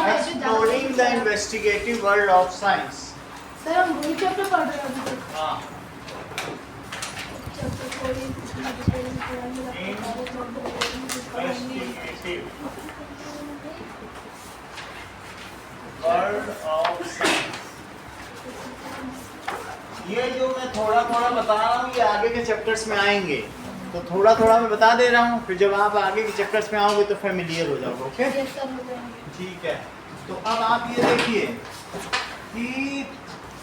Exploring the investigative world of science. Sir हम वही chapter पढ़ रहे हैं अभी तक। हाँ, इन्वेस्टिगेटिव वर्ल्ड ऑफ साइंस। ये जो मैं थोड़ा थोड़ा बता रहा हूँ ये आगे के चैप्टर्स में आएंगे, तो थोड़ा थोड़ा मैं बता दे रहा हूँ, फिर जब आप आगे के चैप्टर्स में आओगे तो फेमिलियर हो जाओगे। ओके, ठीक है। तो अब आप ये देखिए कि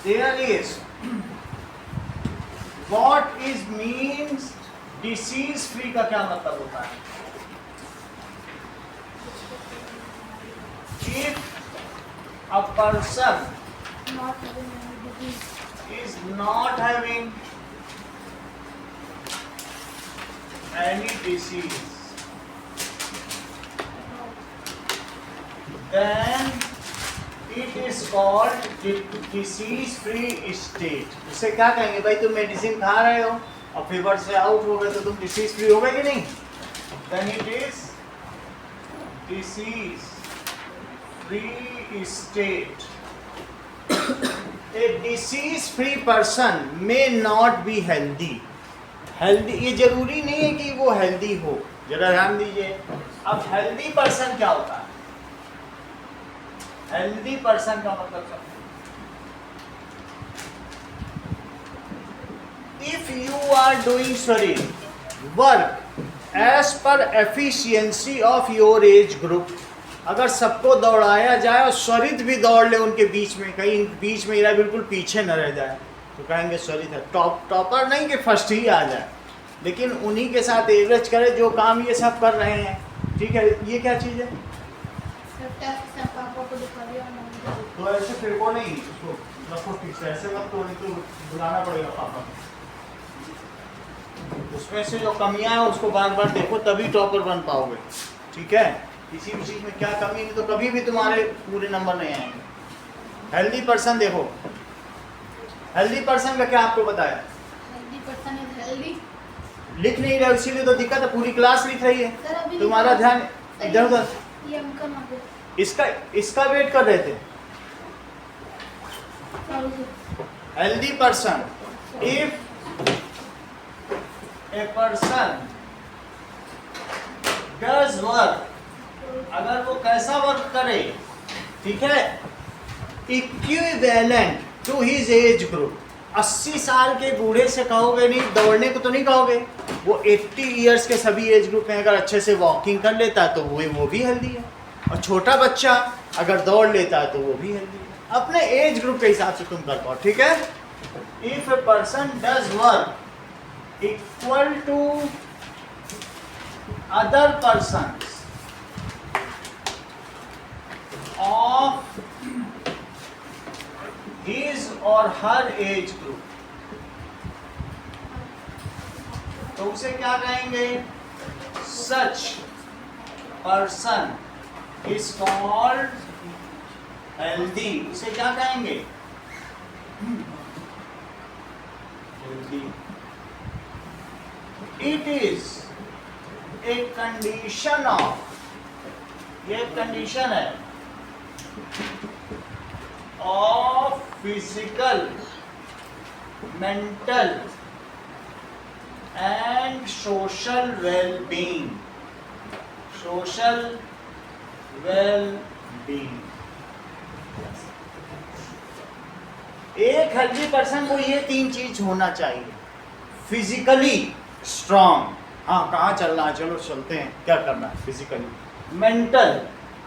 there is what is means disease free का क्या मतलब होता है। If a person is not having any disease, then it is called disease free state। उसे क्या कहेंगे भाई, तुम मेडिसिन खा रहे हो और फीवर से आउट हो गए तो तुम डिसीज फ्री हो गए कि नहीं। then it is disease free state। A disease free person may not be healthy। Healthy ये जरूरी नहीं है कि वो हेल्दी हो, जरा ध्यान दीजिए। अब हेल्दी पर्सन क्या होता है? हेल्दी पर्सन का मतलब क्या? इफ यू आर डूइंग शरीर work as per efficiency of your age group, अगर सबको दौड़ाया जाए और स्वरित भी दौड़ ले उनके बीच में, कहीं बीच में इरा बिल्कुल पीछे न रह जाए, तो कहेंगे स्वरित है। टॉपर नहीं कि फर्स्ट ही आ जाए, लेकिन उन्हीं के साथ एवरेज करे जो काम ये सब कर रहे हैं। ठीक है, ये क्या चीज़ है? तो ऐसे फिर को नहीं, इसको रखो ठीक से, ऐसे मत तो नहीं तो बुलाना पड़ेगा पापा। उसमें से जो कमियां हैं उसको बार बार देखो, तभी टॉपर बन पाओगे। ठीक है, किसी भी चीज में क्या कमी नहीं तो कभी भी तुम्हारे पूरे नंबर नहीं आएंगे। हेल्दी पर्सन देखो, हेल्दी पर्सन का क्या आपको बताया? Healthy person is healthy. लिख नहीं रहे, इसीलिए तो दिक्कत है, पूरी क्लास लिख रही है, तुम्हारा ध्यान इधर उधर। ये अंकल आ गए। इसका वेट कर रहे थे। Healthy person, if a person does work, अगर वो कैसा वर्क करे, ठीक है, equivalent to his age group. 80 साल के बूढ़े से कहोगे नहीं, दौड़ने को तो नहीं कहोगे, वो 80 इयर्स के सभी एज ग्रुप में अगर अच्छे से वॉकिंग कर लेता है तो वो भी हेल्दी है। और छोटा बच्चा अगर दौड़ लेता है तो वो भी हेल्दी है। अपने एज ग्रुप के हिसाब से तुम कर पाओ। ठीक है, if a person does work equal to other person of his or her age group, तो उसे क्या कहेंगे? Such person is called healthy। उसे क्या कहेंगे? Healthy। It is a condition of, ये कंडीशन है of physical, mental and social well-being। social well-being। एक हेल्दी पर्सन को ये 3 चीज होना चाहिए। फिजिकली स्ट्रांग, हाँ कहाँ चलना है, चलो चलते हैं, क्या करना है फिजिकली।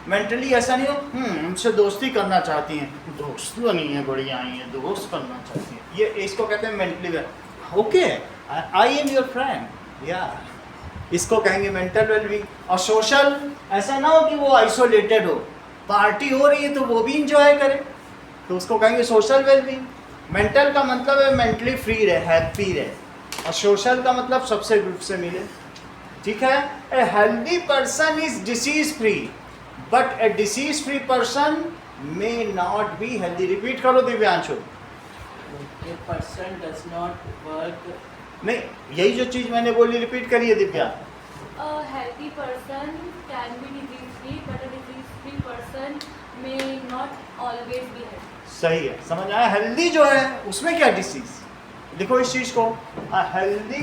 मेंटली ऐसा नहीं हो हमसे दोस्ती करना चाहती हैं, दोस्त नहीं है, बढ़िया आई है, दोस्त करना चाहती है, ये इसको कहते हैं mentally. Okay, I am your friend, या इसको कहेंगे मेंटल वेलबींग। और सोशल, ऐसा ना हो कि वो आइसोलेटेड हो, पार्टी हो रही है तो वो भी इंजॉय करे, तो उसको कहेंगे सोशल वेलबींग। मेंटल का मतलब है मेंटली फ्री रहे, हैप्पी रहे, और सोशल का मतलब सबसे ग्रुप से मिले। ठीक है, a healthy person is disease free but A disease free person may not be healthy. Repeat करो Divyanshu. A person does not work। नहीं, यही जो चीज मैंने बोली रिपीट करिए Divya. A healthy person can be disease free, but a disease disease-free person may not always be healthy. सही है, समझ आया। हेल्दी जो है उसमें क्या डिसीज, लिखो इस चीज को, a healthy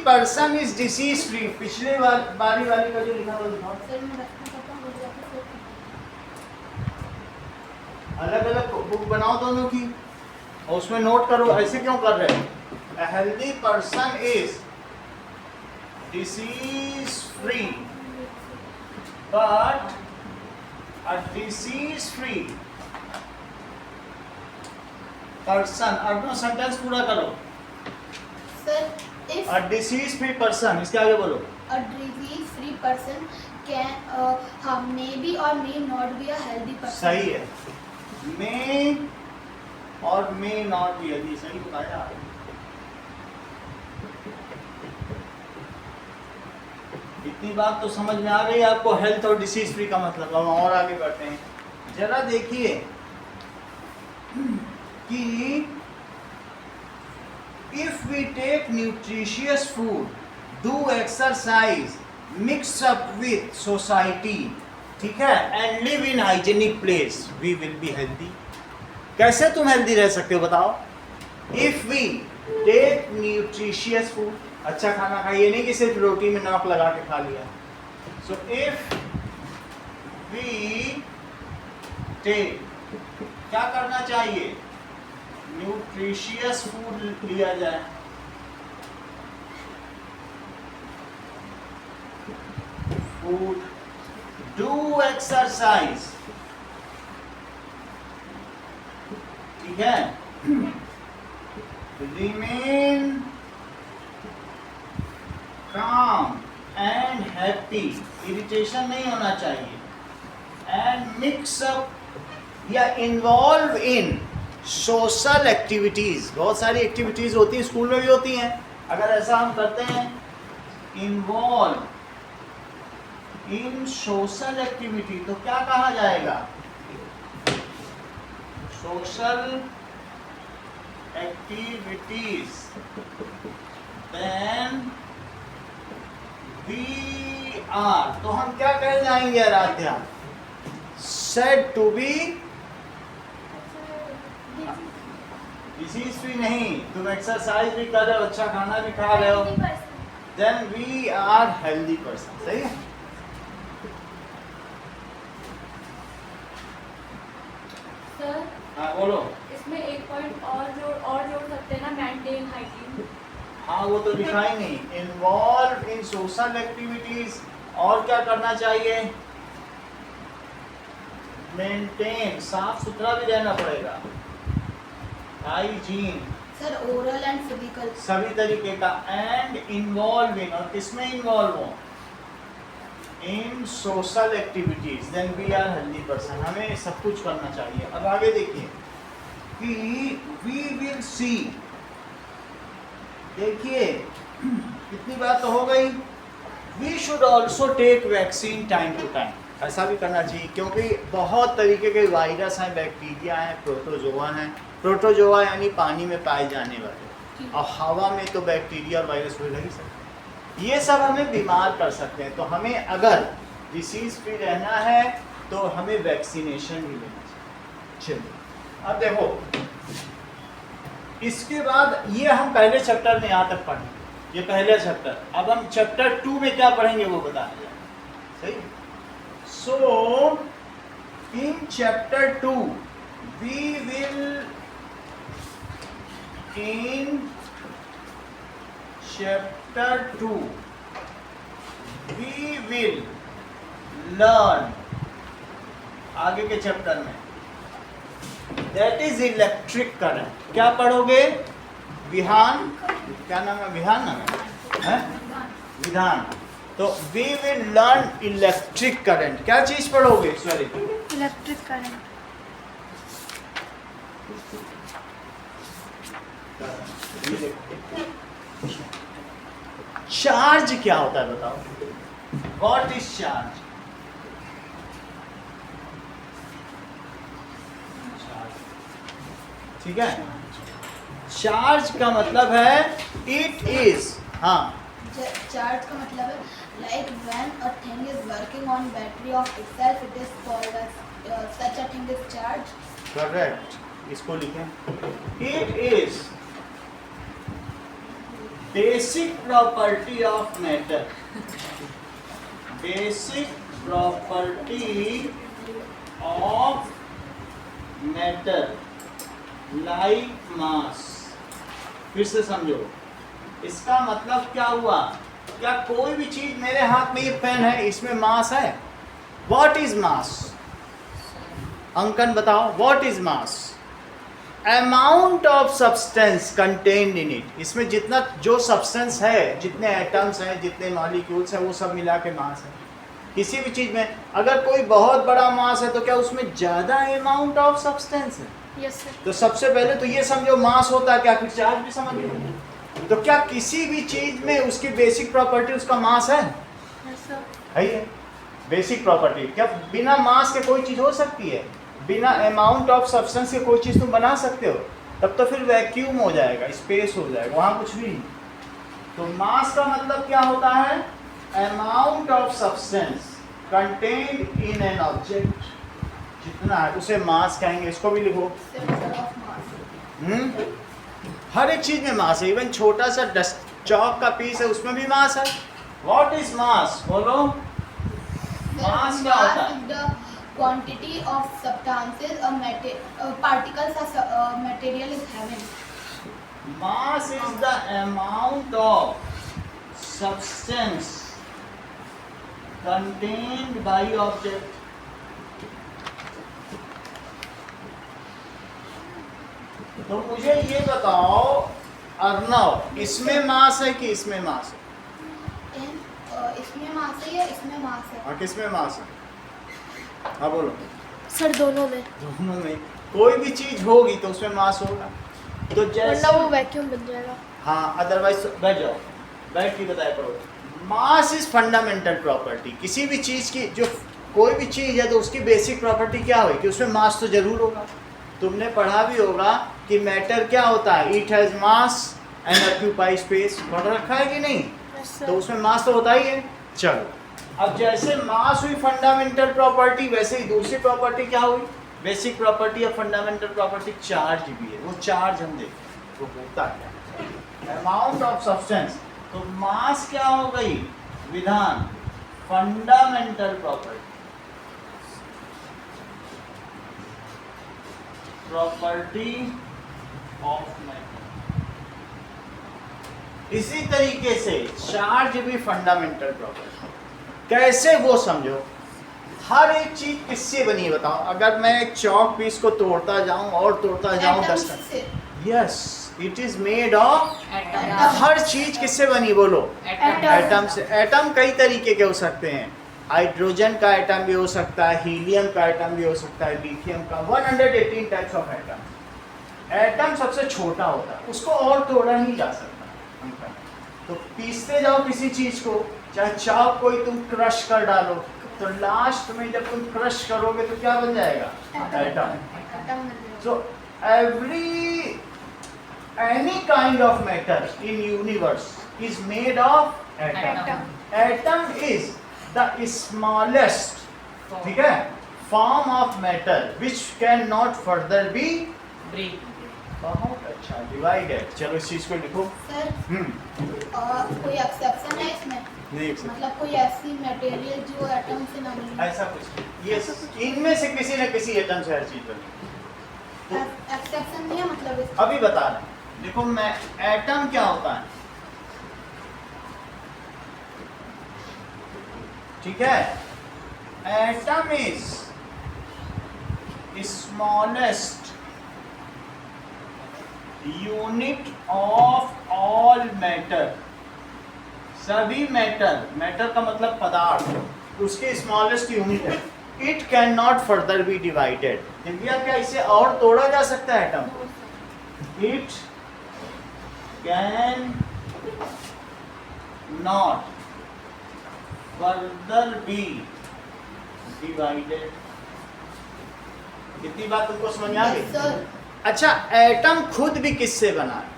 person is disease free. पिछले बारी वाली का जो लिखा था लिखा, सर मैं रखना चाहता हूँ, मुझे आपको फोटो। अलग अलग बुक बनाओ दोनों की और उसमें नोट करो। ऐसे क्यों कर रहे हो? A healthy person is disease free, but a disease free person, अपना सेंटेंस पूरा करो। Sir if a disease free person, इसके आगे बोलो। a disease free person can may be or may not be a healthy person. सही है, मे और may not be healthy, सही बताया आपने। इतनी बात तो समझ में आ गई आपको, हेल्थ और डिसीज फ्री का मतलब। अब और आगे बढ़ते हैं, जरा देखिए कि if we take nutritious food, do exercise, mix up with society, ठीक है, and live in hygienic place, we will be healthy. कैसे तुम हेल्दी रह सकते हो बताओ? If we take nutritious food, अच्छा खाना खाइए, नहीं कि सिर्फ रोटी में नमक लगा के खा लिया। सो इफ वी टेक, क्या करना चाहिए? न्यूट्रिशियस फूड लिया जाए, फूड, डू एक्सरसाइज, ठीक है, रिमेन काम एंड हैप्पी, इरिटेशन नहीं होना चाहिए, एंड मिक्स अप या इन्वॉल्व इन सोशल एक्टिविटीज। बहुत सारी एक्टिविटीज होती हैं, स्कूल में भी होती हैं। अगर ऐसा हम करते हैं, इन्वॉल्व इन सोशल एक्टिविटी, तो क्या कहा जाएगा? Social activities, then we are, तो हम क्या कह जाएंगे Aaradhya? Said to be disease free. नहीं, तुम एक्सरसाइज भी कर रहे हो, अच्छा खाना भी खा रहे हो, then we are healthy person. सही है। सर हाँ बोलो। इसमें एक पॉइंट और जोड़ सकते हैं ना, मेंटेन हाइजीन। हाँ वो तो लिखा ही नहीं, इन्वॉल्व इन सोशल एक्टिविटीज, और क्या करना चाहिए? मेंटेन, साफ सुथरा भी रहना पड़ेगा, hygiene, sir oral and physical, सभी तरीके का, एंड इन्वॉल्व इन, और किसमें इन्वॉल्व हो? In social activities, then we are healthy person. हमें सब कुछ करना चाहिए। अब आगे देखिए कि वी विल सी, देखिए इतनी बात तो हो गई। We should also take vaccine time to time, ऐसा भी करना चाहिए, क्योंकि बहुत तरीके के वायरस हैं, बैक्टीरिया हैं, प्रोटोजोआ हैं। प्रोटोजोआ यानी पानी में पाए जाने वाले, और हवा में तो बैक्टीरिया और वायरस हो ही सकते, ये सब हमें बीमार कर सकते हैं। तो हमें अगर डिसीज फ्री रहना है तो हमें वैक्सीनेशन भी लेना चाहिए। चलिए अब देखो, इसके बाद ये हम पहले चैप्टर में यहाँ तक पढ़ेंगे, ये पहला चैप्टर। अब हम चैप्टर 2 में क्या पढ़ेंगे वो बताया जाए, सही। So in chapter 2 we will, in chapter 2 we will learn, आगे के चैप्टर में, that is electric current। क्या पढ़ोगे? विधान, क्या नाम है? विधान नाम है? विधान। तो we will learn electric current। क्या चीज पढ़ोगे? Sorry, electric current. चार्ज क्या होता है बताओ? What is charge? ठीक है, चार्ज का मतलब है इट इज, हाँ चार्ज का मतलब है like when a thing is working on battery of itself, it is called as such a thing is charged. Correct, इसको लिखें, it is basic property of matter, basic property of matter like mass. फिर से समझो, इसका मतलब क्या हुआ, क्या कोई भी चीज, मेरे हाथ में ये पेन है, इसमें मास है? What is mass? अंकन बताओ, what is mass? Amount of substance contained in it, इसमें जितना जो सब्सटेंस है, जितने एटम्स हैं, जितने मॉलिक्यूल्स हैं, वो सब मिला के मास है। किसी भी चीज में अगर कोई बहुत बड़ा मास है तो क्या उसमें ज्यादा अमाउंट ऑफ सब्सटेंस है? Yes sir. तो सबसे पहले तो ये समझो मास होता है क्या, फिर चार्ज भी समझ लो। तो क्या किसी भी चीज में उसकी बेसिक प्रॉपर्टी उसका मास है? Yes sir. है ये बेसिक प्रॉपर्टी। क्या बिना मास के कोई चीज हो सकती है? बिना अमाउंट ऑफ सब्सटेंस के कोई चीज तुम बना सकते हो? तब तो फिर वैक्यूम हो जाएगा, स्पेस हो जाएगा, वहां कुछ भी नहीं। तो मास का मतलब क्या होता है? Amount of substance contained in an object, जितना है उसे मास कहेंगे। इसको भी लिखो। Center of mass. हर एक चीज में मास है, इवन छोटा सा डस्ट चौक का पीस है उसमें भी मास है। What is mass? बोलो, मास क्या होता है? Mass is the quantity of substances a particles a material is having. Mass is the amount of substance contained by object. तो मुझे ये बताओ अर्नव, इसमें मास है कि इसमें मास है? इसमें मास है या इसमें मास है? हाँ, किसमें मास है? हाँ बोलो। सर दोनों में, दोनों में। कोई भी चीज होगी तो उसमें मास होगा। तो वरना जैसे वो वैक्यूम बन जाएगा। हाँ, अदरवाइज बैठ जाओ, बैठ के बताया करो। Mass is fundamental property. किसी भी चीज की, जो कोई भी चीज है तो उसकी बेसिक प्रॉपर्टी क्या होगी कि उसमें मास तो जरूर होगा। तुमने पढ़ा भी होगा कि मैटर क्या होता है, it has mass and occupy space. पढ़ रखा है कि नहीं? यस तो सर। उसमें मास तो होता ही है। चलो, अब जैसे मास हुई फंडामेंटल प्रॉपर्टी, वैसे ही दूसरी प्रॉपर्टी क्या हुई? Basic property of fundamental property charge भी है। वो चार्ज हम देखें वो होता क्या, अमाउंट ऑफ सब्सटेंस। तो मास क्या हो गई? विधान fundamental property, property of matter. इसी तरीके से चार्ज भी फंडामेंटल प्रॉपर्टी। कैसे वो समझो। हर एक चीज किससे बनी है बताओ? अगर मैं एक चौक पीस को तोड़ता जाऊं और तोड़ता जाऊं 10 Atoms से. Yes, it is made of. हर चीज किससे बनी बोलो? एटम से। एटम कई तरीके के हो सकते हैं। हाइड्रोजन का एटम भी हो सकता है, हीलियम का एटम भी हो सकता है, लिथियम का। 118 टाइप्स ऑफ एटम। एटम सबसे छोटा होता है, उसको और तोड़ा नहीं जा सकता। तो पीसते जाओ किसी चीज को, चाहे चाक को ही तुम क्रश कर डालो, तो लास्ट में जब तुम क्रश करोगे तो क्या बन जाएगा? एटम। Atom बन जाएगा. So any kind of matter in universe is made of atom. Atom is the smallest, ठीक है, form of matter which cannot further be Break. बहुत अच्छा डिवाइडेड। चलो इस चीज को लिखो। सर कोई एक्सेप्शन है इसमें? नहीं एक second। मतलब कोई ऐसी मटेरियल जो एटम से ना मिले? ऐसा कुछ ये इनमें से किसी न किसी एटम से हर चीज बनी। एक्सेप्शन नहीं है मतलब इसका? अभी बता रहे हैं। देखो, मैं एटम क्या होता है, ठीक है? Atom is smallest unit of all matter. सभी मैटर, मैटर का मतलब पदार्थ, उसकी स्मॉलेस्ट यूनिट है। It can not further be divided. Divya, क्या इसे और तोड़ा जा सकता है एटम को? It can not further be divided. कितनी बात तुमको समझ में आ गई? सर अच्छा, एटम खुद भी किससे बना है?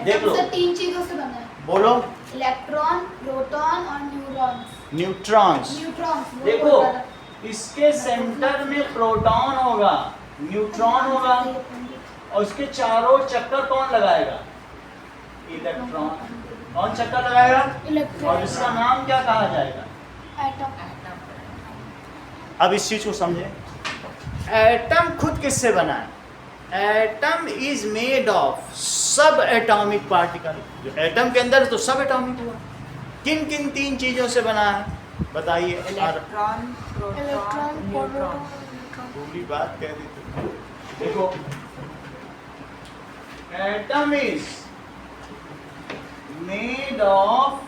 देख एटम लो। से 3 चीजों से बना है, बोलो। इलेक्ट्रॉन, प्रोटॉन और न्यूरॉन्स। न्यूट्रॉन्स। न्यूट्रॉन्स देखो, इसके सेंटर में प्रोटॉन होगा, न्यूट्रॉन होगा, और उसके चारों चक्कर कौन लगाएगा? इलेक्ट्रॉन। कौन चक्कर लगाएगा? और इसका नाम क्या कहा जाएगा? एटम। अब इस चीज को समझे। एटम खुद किससे बना है? एटम इज मेड ऑफ सब एटॉमिक पार्टिकल। जो एटम के अंदर है तो सब एटॉमिक हुआ। किन किन 3 चीजों से बना है बताइए? Electron, proton, neutron. पूरी बात कह दी तुम। देखो, atom is made of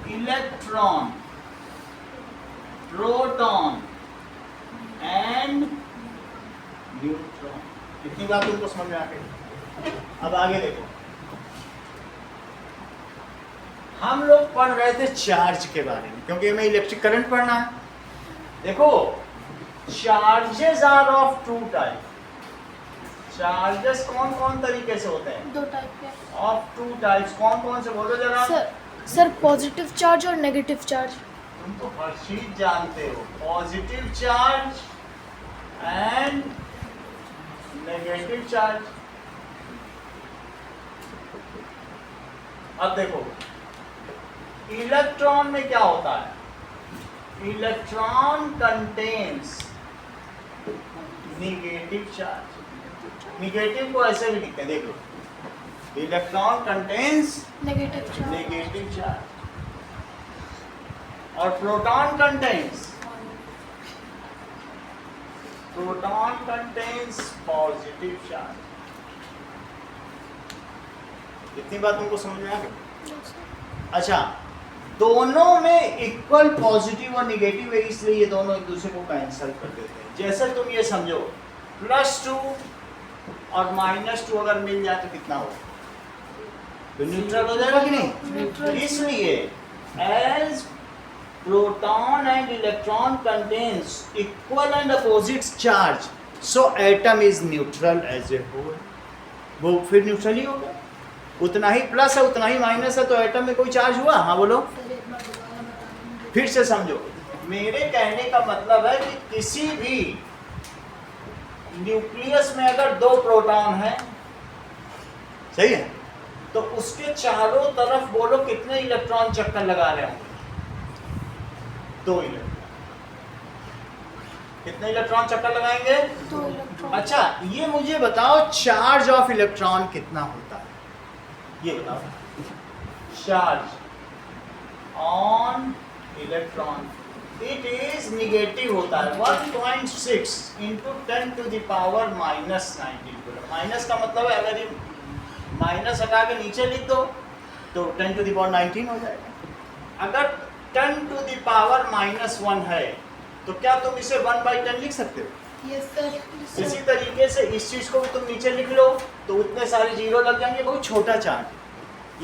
electron, proton and neutron. इतनी बात तुमको समझ में आ गई? अब आगे देखो, हम लोग पढ़ रहे थे चार्ज के बारे में, क्योंकि हमें इलेक्ट्रिक करंट पढ़ना है। देखो, charges are of 2 type. Charges कौन कौन तरीके से होते हैं? 2 टाइप के। ऑफ 2 टाइप्स कौन कौन से? बोलो जरा। सर पॉजिटिव चार्ज और नेगेटिव चार्ज। तुम तो हर चीज जानते हो। Positive charge and negative charge. अब देखो, इलेक्ट्रॉन में क्या होता है? Electron contains negative charge. Negative को ऐसे भी लिखते हैं, देख लो। Electron contains negative charge. और प्रोटॉन कंटेन्स पॉजिटिव चार्ज। इतनी बात तुमको समझ में आ गई? अच्छा, दोनों में इक्वल पॉजिटिव और निगेटिव है, इसलिए ये दोनों एक दूसरे को कैंसिल कर देते हैं। जैसे तुम ये समझो, +2 और -2 अगर मिल जाए तो कितना हो? तो न्यूट्रल हो जाएगा कि नहीं? इसलिए as proton and electron contains equal and opposite charge, so atom is neutral as a whole. वो फिर न्यूट्रल ही होगा। उतना ही प्लस है, उतना ही माइनस है, तो एटम में कोई चार्ज हुआ? हाँ बोलो। फिर से समझो, मेरे कहने का मतलब है कि किसी भी न्यूक्लियस में अगर 2 प्रोटॉन है, सही है, तो उसके चारों तरफ बोलो कितने इलेक्ट्रॉन चक्कर लगा रहे होंगे? 2 इलेक्ट्रॉन। कितने इलेक्ट्रॉन चक्कर लगाएंगे? 2 इलेक्ट्रॉन। अच्छा, ये मुझे बताओ, चार्ज ऑफ इलेक्ट्रॉन कितना होता है? ये बताओ। Charge on electron it is negative होता है। 1.6 इंटू 10⁻⁻19 कूलम। माइनस का मतलब है, अगर ये माइनस हटा के नीचे लिख दो तो 10⁻19 हो जाएगा। अगर 10⁻⁻1 है तो क्या तुम इसे 1/10 लिख सकते हो? Yes sir. इसी तरीके से इस चीज को भी तुम नीचे लिख लो तो उतने सारे जीरो लग जाएंगे। बहुत छोटा चार्ज,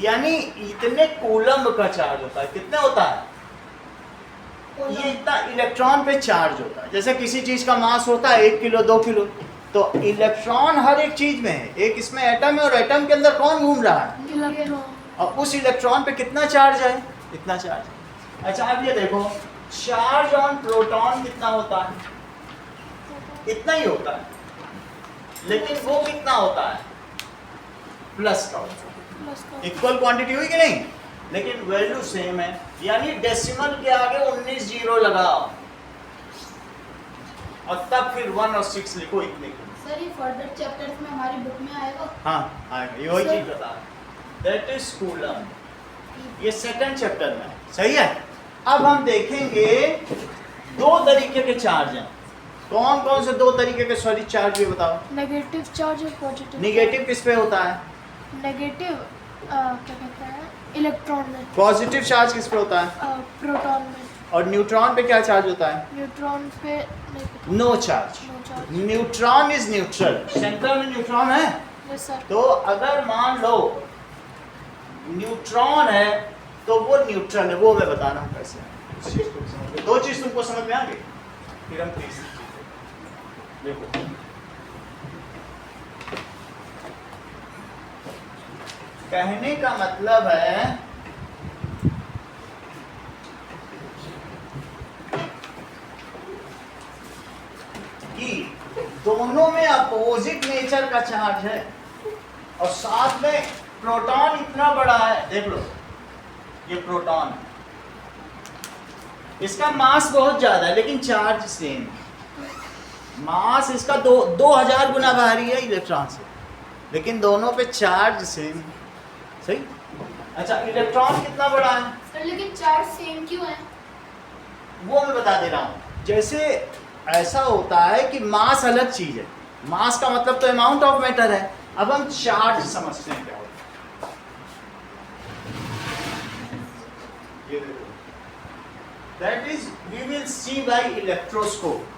यानी इतने कूलम का चार्ज होता है। कितने होता है? ये इतना इलेक्ट्रॉन पे चार्ज होता है। जैसे किसी चीज का मास होता है 1 किलो 2 किलो, तो इलेक्ट्रॉन हर एक चीज में है। एक इसमें एटम है और एटम के अंदर कौन घूम रहा है? इलेक्ट्रॉन। और उस इलेक्ट्रॉन पे कितना चार्ज है? इतना चार्ज है। अच्छा, अब ये देखो, चार्ज ऑन प्रोटॉन कितना होता है? इतना ही होता है, लेकिन वो कितना होता है? प्लस का होता है। इक्वल क्वांटिटी हुई कि नहीं? लेकिन वैल्यू सेम है, यानी डेसिमल के आगे 19 जीरो लगाओ और तब फिर 1 और 6 लिखो। इतने सर ये फर्दर चैप्टर्स में हमारी बुक में आएगा? हाँ आएगा, ये वही चीज बता। That is coulomb. ये सेकंड चैप्टर में है, सही है। अब हम देखेंगे 2 तरीके के चार्ज हैं। कौन कौन से 2 तरीके के सॉरी चार्ज ये बताओ? नेगेटिव चार्ज और पॉजिटिव। निगेटिव किस पे होता है? नेगेटिव क्या कहते हैं, इलेक्ट्रॉन में। पॉजिटिव चार्ज किस पे होता है? प्रोटॉन में। और न्यूट्रॉन पे क्या चार्ज होता है? न्यूट्रॉन पे no charge. No charge. Neutron is neutral. Centre में न्यूट्रॉन है, यस सर। तो अगर मान लो न्यूट्रॉन है तो वो न्यूट्रल है। वो मैं बता रहा हूँ कैसे। उस चीज को समझ लो। 2 चीज तुमको समझ में आ गई, फिर हम तीसरी चीज देखो। कहने का मतलब है कि दोनों में अपोजिट नेचर का चार्ज है और साथ में प्रोटॉन इतना बड़ा है, देख लो ये प्रोटॉन, इसका मास बहुत ज्यादा है लेकिन चार्ज सेम। मास इसका 2000 गुना भारी है इलेक्ट्रॉन से, लेकिन दोनों पे चार्ज सेम। सही। अच्छा, इलेक्ट्रॉन कितना बड़ा है? सर लेकिन चार्ज सेम क्यों है? वो मैं बता दे रहा हूं। जैसे ऐसा होता है कि मास अलग चीज है, मास का मतलब तो अमाउंट ऑफ मैटर है। अब हम चार्ज समझते हैं क्या होता है। ये देखो, that is we will see by electroscope.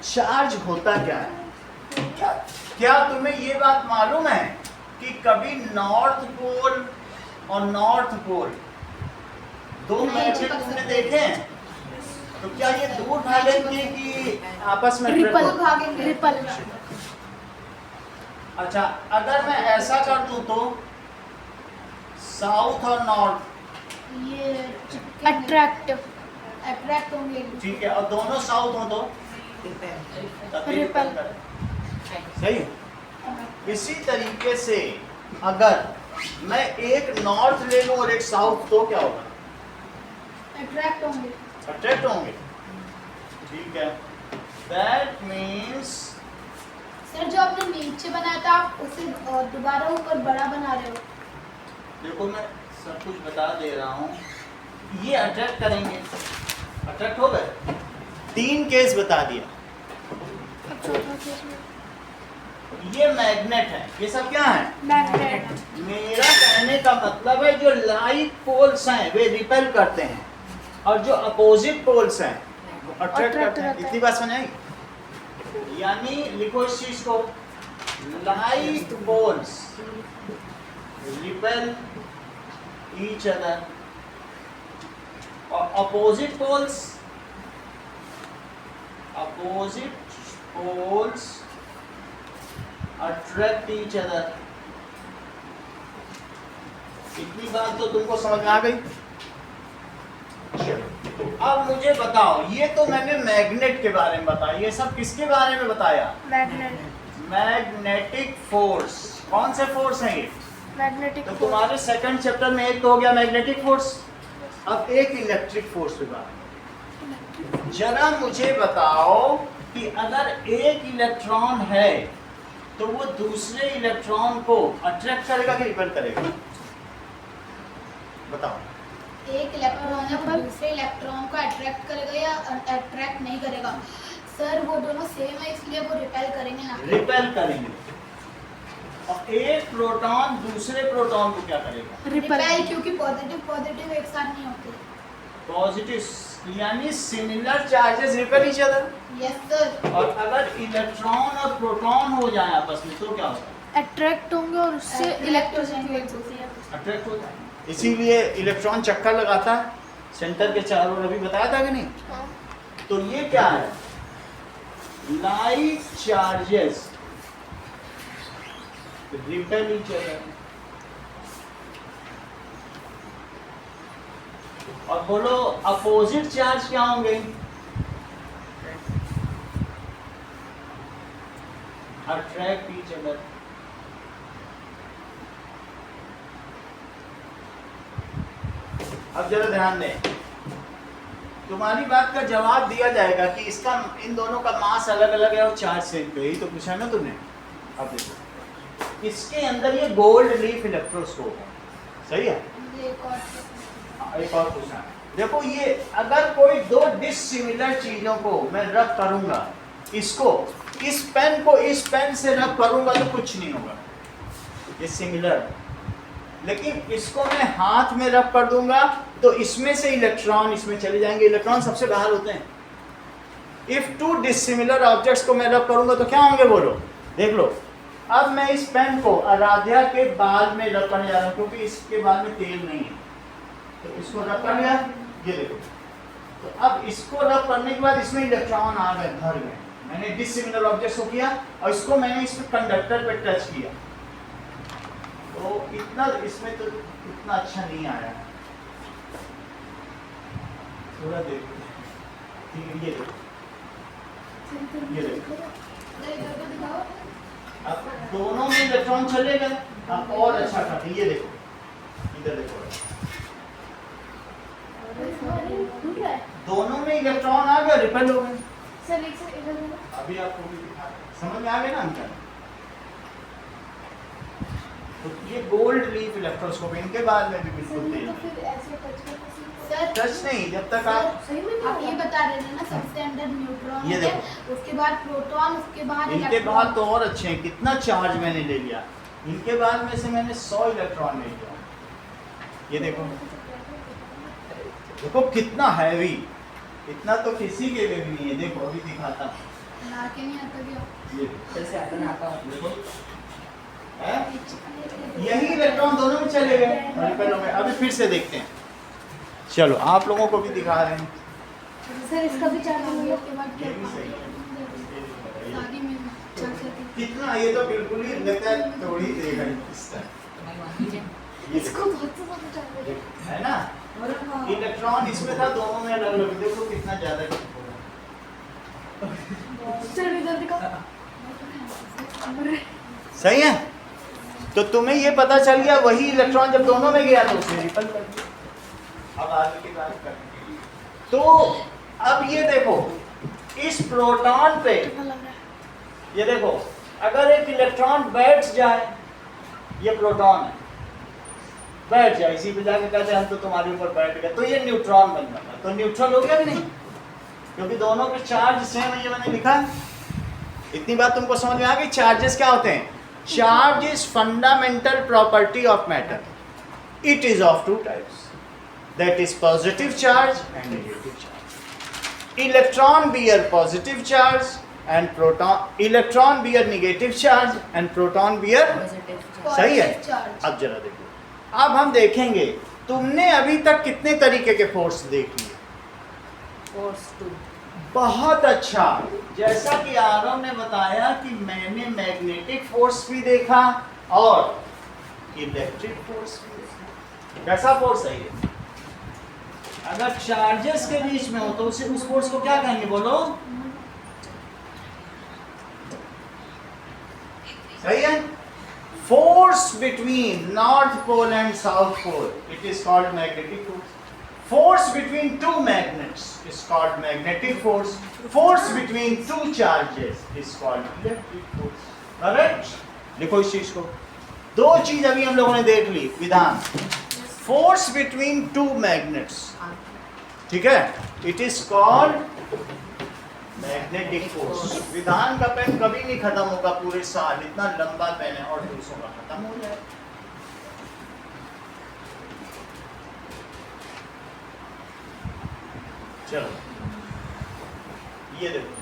Charge होता क्या है? क्या तुम्हें ये बात मालूम है कि कभी नॉर्थ पोल और नॉर्थ पोल दो मैग्नेट तुमने देखे हैं? तो क्या ये दूर भागेंगे कि आपस में रिपल attract भागेंगे, रिपल। अच्छा, अगर मैं ऐसा कर दूं तो साउथ और नॉर्थ ये अट्रैक्ट अट्रैक्ट होंगे एक दूसरे ठीक है, और दोनों साउथ हो तो तब भी Repel. repel करें। सही। इसी तरीके से अगर मैं एक नॉर्थ ले लूं और एक साउथ तो क्या होगा? अट्रैक्ट होंगे। अट्रैक्ट होंगे। ठीक है, दैट मीन्स सर जो आपने नीचे बनाया था आप उसे दोबारा ऊपर बड़ा बना रहे हो। देखो मैं सब कुछ बता दे रहा हूँ। ये अट्रैक्ट करेंगे, अट्रैक्ट हो गए। 3 केस बता दिया। ये मैग्नेट है, ये सब क्या है? मैग्नेट। मेरा कहने का मतलब है जो लाइक पोल्स हैं वे रिपेल करते हैं और जो अपोजिट पोल्स हैं वो अट्रैक्ट करते हैं। इतनी बात समझ आई? यानी लिखो इस चीज को, like poles repel each other और opposite poles attract each other. इतनी बात तो तुमको समझ में आ गई? अब मुझे बताओ, ये तो मैंने मैग्नेट के बारे में बताया, ये सब किसके बारे में बताया? मैग्नेट। Magnetic force. कौन से फोर्स हैं ये? मैग्नेटिक तो तुम्हारे सेकंड चैप्टर में एक तो हो गया मैग्नेटिक फोर्स, अब एक इलेक्ट्रिक फोर्स के बारे में। जरा मुझे बताओ कि अगर एक इलेक्ट्रॉन है तो वो दूसरे इलेक्ट्रॉन को अट्रैक्ट करेगा कि रिपेल करेगा? बताओ। एक इलेक्ट्रॉन है वो दूसरे इलेक्ट्रॉन को अट्रैक्ट करेगा या अट्रैक्ट नहीं करेगा? सर वो दोनों सेम है इसलिए वो रिपेल करेंगे ना। रिपेल करेंगे। और एक प्रोटॉन दूसरे प्रोटॉन को क्या करेगा? रिपेल, क्योंकि पॉजिटिव एक साथ नहीं होते। पॉजिटिव यानी similar charges repel each other. Yes sir. और अगर इलेक्ट्रॉन और प्रोटॉन हो जाए आपस में तो क्या होगा? अट्रैक्ट होंगे और उससे इलेक्ट्रिसिटी अट्रैक्ट हो जाए। इसीलिए इलेक्ट्रॉन चक्कर लगाता है सेंटर के चारों ओर, अभी बताया था कि नहीं? तो ये क्या है? Like charges repel each other. और बोलो अपोजिट चार्ज क्या होंगे? Attract each other. अब जरा ध्यान दें, तुम्हारी बात का जवाब दिया जाएगा कि इसका इन दोनों का मास अलग अलग है और चार्ज सेम है। यही तो पूछा ना तुमने। अब देखो, इसके अंदर ये गोल्ड लीफ इलेक्ट्रोस्कोप है, सही है? एक और पूछना, देखो ये अगर कोई दो डिसिमिलर चीजों को मैं रब करूंगा, इसको इस पेन को इस पेन से रब करूंगा तो कुछ नहीं होगा, ये सिमिलर। लेकिन इसको मैं हाथ में रब कर दूंगा तो इसमें से इलेक्ट्रॉन इसमें चले जाएंगे, इलेक्ट्रॉन सबसे बाहर होते हैं। इफ टू डिसिमिलर ऑब्जेक्ट्स को मैं रब करूंगा तो क्या होंगे बोलो? देख लो, अब मैं इस पेन को आराध्या के बाल में रब करने जा रहा हूँ क्योंकि इसके बाल में तेल नहीं है, तो इसको रब कर लिया। ये देखो, तो अब इसको रब करने के बाद इसमें इलेक्ट्रॉन आ गए, भर गए। मैंने डिसिमिलर ऑब्जेक्ट्स को किया और इसको मैंने इस कंडक्टर पे टच किया तो इतना इसमें तो इतना अच्छा नहीं आया, थोड़ा देखो, ठीक है, ये देखो, ये देखो, इधर को दिखाओ। अब दोनों में इलेक्ट्रॉन चले गए, अब और अच्छा करते हैं, ये देखो, इधर देखो, टूट रहा है दोनों में इलेक्ट्रॉन आ गए, रिपेल हो गए। सर, एक से इधर देखो। अभी आपको भी दिखा रहे हैं। समझ में आ गया ना अंकल? तो ये गोल्ड लीफ इलेक्ट्रोस्कोप, इनके बाद में भी सर, बिल्कुल ये तो तेज फिर ऐसे टच करके सर टच नहीं, जब तक आप सही में नहीं आप ये होगा। बता रहे थे ना सबसे अंदर न्यूट्रॉन ये है, देखो। उसके बाद प्रोटॉन, उसके बाद इनके इलेक्ट्रॉन। बाद तो और अच्छे हैं, कितना चार्ज मैंने ले लिया, इनके बाद में से मैंने 100 इलेक्ट्रॉन ले लिया। ये देखो, देखो कितना हैवी, इतना तो किसी के लिए भी नहीं है। देखो अभी दिखाता हूँ, ला के नहीं आता क्या? ये जैसे अपन आता हूँ देखो, है? यही इलेक्ट्रॉन दोनों में चले गए, रिपेल हो गए। अभी फिर से देखते हैं, चलो आप लोगों को भी दिखा रहे हैं। सर, इसका भी चार्ज शादी होगा। के बाद क्या? ये भी सही है। शादी में चाचा की कितना, ये तो बिल्कुल ही लगता है थोड़ी देगा इस तरह, इसको बहुत से ज्यादा चार्ज है। है ना? इलेक्ट्रॉन इसमें था, दोनों में अलग अलग, देखो कितना ज्यादा सर, इधर दिखाओ। सही है। तो तुम्हें ये पता चल गया, वही इलेक्ट्रॉन जब दोनों में गया तो उसे रिपल कर दिया। अब आगे की बात करेंगे। तो अब ये देखो, इस प्रोटॉन पे ये देखो, अगर एक इलेक्ट्रॉन बैठ जाए, ये प्रोटॉन है, बैठ जाए, इसी पे जाके कहते हैं हम तो तुम्हारे ऊपर बैठ गए, तो ये न्यूट्रॉन बन जाता है। तो न्यूट्रल हो गया कि नहीं? क्योंकि दोनों के चार्ज सेम है, ये मैंने लिखा। इतनी बात तुमको समझ में आ गई? चार्जेस क्या होते हैं? Charge is fundamental property of matter. It is of two types, that is positive charge and negative charge. Electron bear positive charge and proton, electron bear negative charge and proton bear, सही है। Charge. अब जरा देखो, अब हम देखेंगे, तुमने अभी तक कितने तरीके के फोर्स देख लिए? फोर्स 2 बहुत अच्छा। जैसा कि आरव ने बताया कि मैंने मैग्नेटिक फोर्स भी देखा और इलेक्ट्रिक फोर्स भी देखा। कैसा फोर्स है ये? अगर चार्जेस के बीच में हो तो उसे, उस फोर्स को क्या कहेंगे, बोलो? सही है। Force between North Pole and South Pole, it is called magnetic force. Force between two magnets is called magnetic force. Force between two charges is called electric force. Correct? लिखो इस चीज को। दो चीज अभी हम लोगों ने देख ली, विधान। Force between two magnets, ठीक है? It is called magnetic force. विधान का पेन कभी नहीं खत्म होगा पूरे साल, इतना लंबा पेन है, और दूसरों का खत्म हो जाए। चलो ये देखो,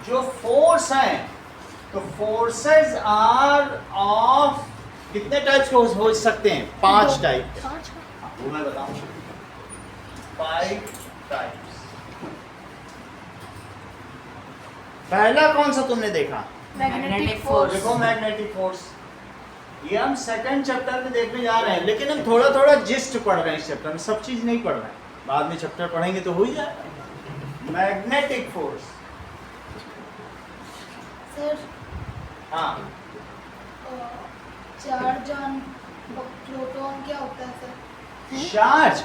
जो फोर्स है, तो फोर्सेस आर ऑफ कितने टाइप्स के हो सकते हैं? 5 टाइप के। वो मैं बताऊं, 5 टाइप्स। पहला कौन सा तुमने देखा? Magnetic force. देखो मैग्नेटिक फोर्स, ये हम सेकंड चैप्टर में देखने जा रहे हैं, लेकिन हम थोड़ा थोड़ा जिस्ट पढ़ रहे हैं इस चैप्टर में, सब चीज नहीं पढ़ रहे हैं। बाद में चैप्टर पढ़ेंगे तो हो ही जाएगा। मैग्नेटिक फोर्स, सर हाँ, चार्ज ऑन प्रोटॉन क्या होता है सर? चार्ज,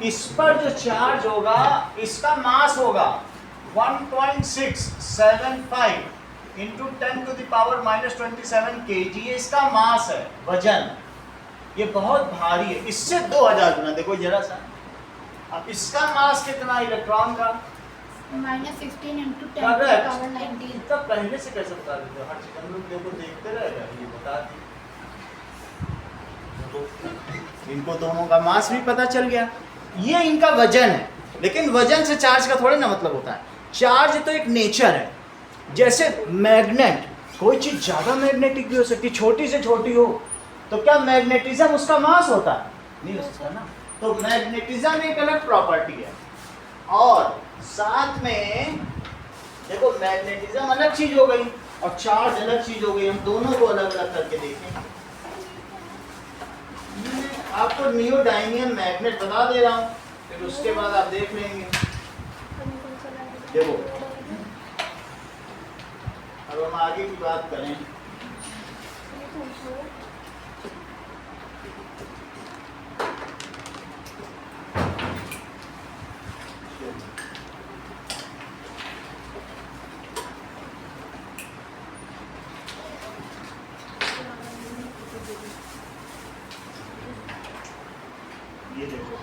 इस पर जो चार्ज होगा, इसका मास होगा 1.675 इंटू 10⁻⁻27 kg, ये इसका मास है, वजन। ये बहुत भारी है, इससे 2000 गुना। देखो जरा सा, अब इसका मास कितना इलेक्ट्रॉन का? -16 इंटू 10 Correct. पावर 19। इतना पहले से कैसे बता देते हो? हर चीज हम लोग देखो देखते रहेगा, ये बता दी। इनको दोनों का मास भी पता चल गया, ये इनका वजन है। लेकिन वजन से चार्ज का थोड़े ना मतलब होता है। चार्ज तो एक नेचर है, जैसे मैग्नेट, कोई चीज ज्यादा मैग्नेटिक भी हो सकती है, छोटी से छोटी हो, तो क्या मैग्नेटिज्म उसका मास होता है? नहीं हो सकता ना। तो मैग्नेटिज्म एक अलग प्रॉपर्टी है, और साथ में देखो मैग्नेटिज्म अलग चीज हो गई, और चार्ज अलग चीज हो गई, हम दोनों को अलग अलग करके देखेंगे। मैं आपको नियोडायमियन मैग्नेट बता दे रहा हूँ, फिर उसके बाद आप देख लेंगे। देखो अब हम आगे की बात करें। ये देखो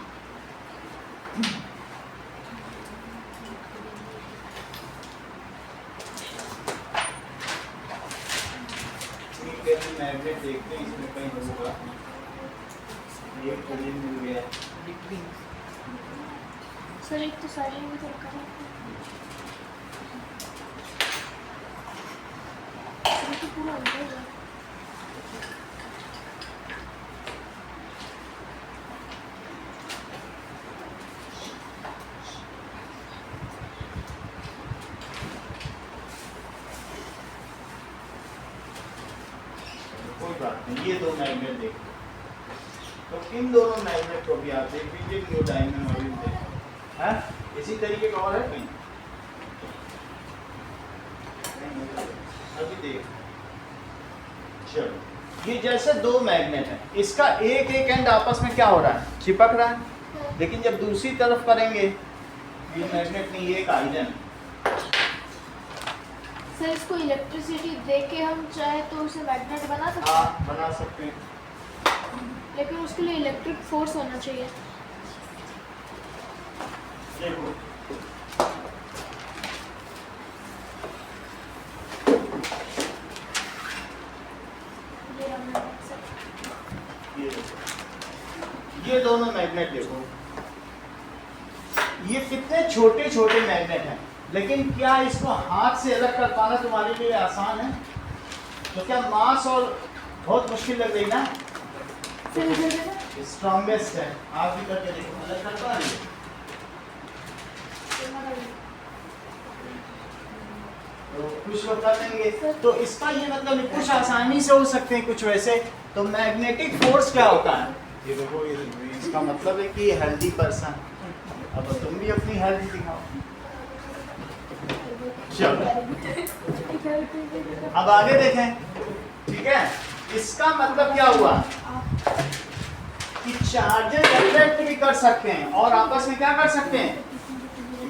मैग्नेट देखते हैं, इसमें कहीं होगा। ये कोलिन मिल गया between. सर एक तो साइड में भी रखा है, ये तो पूरा अंदर है। कोई बात नहीं, ये दो मैग्नेट देखो, तो इन दोनों मैग्नेट को भी आप देख लीजिए, नियोडायमियन मॉड्यूल देख है। इसी तरीके का और है कहीं? अभी देख, चलो ये जैसे दो मैग्नेट है, इसका एक एक एंड आपस में क्या हो रहा है, चिपक रहा है। लेकिन जब दूसरी तरफ करेंगे, ये मैग्नेट नहीं, ये एक आयरन। सर इसको इलेक्ट्रिसिटी दे के हम चाहे तो उसे मैग्नेट बना सकते हैं, हाँ बना सकते हैं। लेकिन उसके लिए इलेक्ट्रिक फोर्स होना चाहिए। देखो ये रहा मैग्नेट सर। ये देखो, ये दोनों मैग्नेट देखो, ये कितने छोटे छोटे मैग्नेट हैं, लेकिन क्या इसको हाथ से अलग कर पाना तुम्हारे लिए आसान है? तो क्या मास और बहुत मुश्किल लग रही ना? सर इधर देखो, स्ट्रॉन्गेस्ट है, आप भी करके देखो, अलग कर पा रही है? तो कुछ लोग कर देंगे, तो इसका ये मतलब नहीं, कुछ आसानी से हो सकते हैं, कुछ वैसे। तो मैग्नेटिक फोर्स क्या होता है? ये देखो, ये इसका मतलब है कि हेल्दी पर्सन। अब तुम भी अपनी हेल्थ दिखाओ। चलो अब आगे देखें, ठीक है। इसका मतलब क्या हुआ कि चार्जेस अट्रैक्ट भी कर सकते हैं और आपस में क्या कर सकते हैं,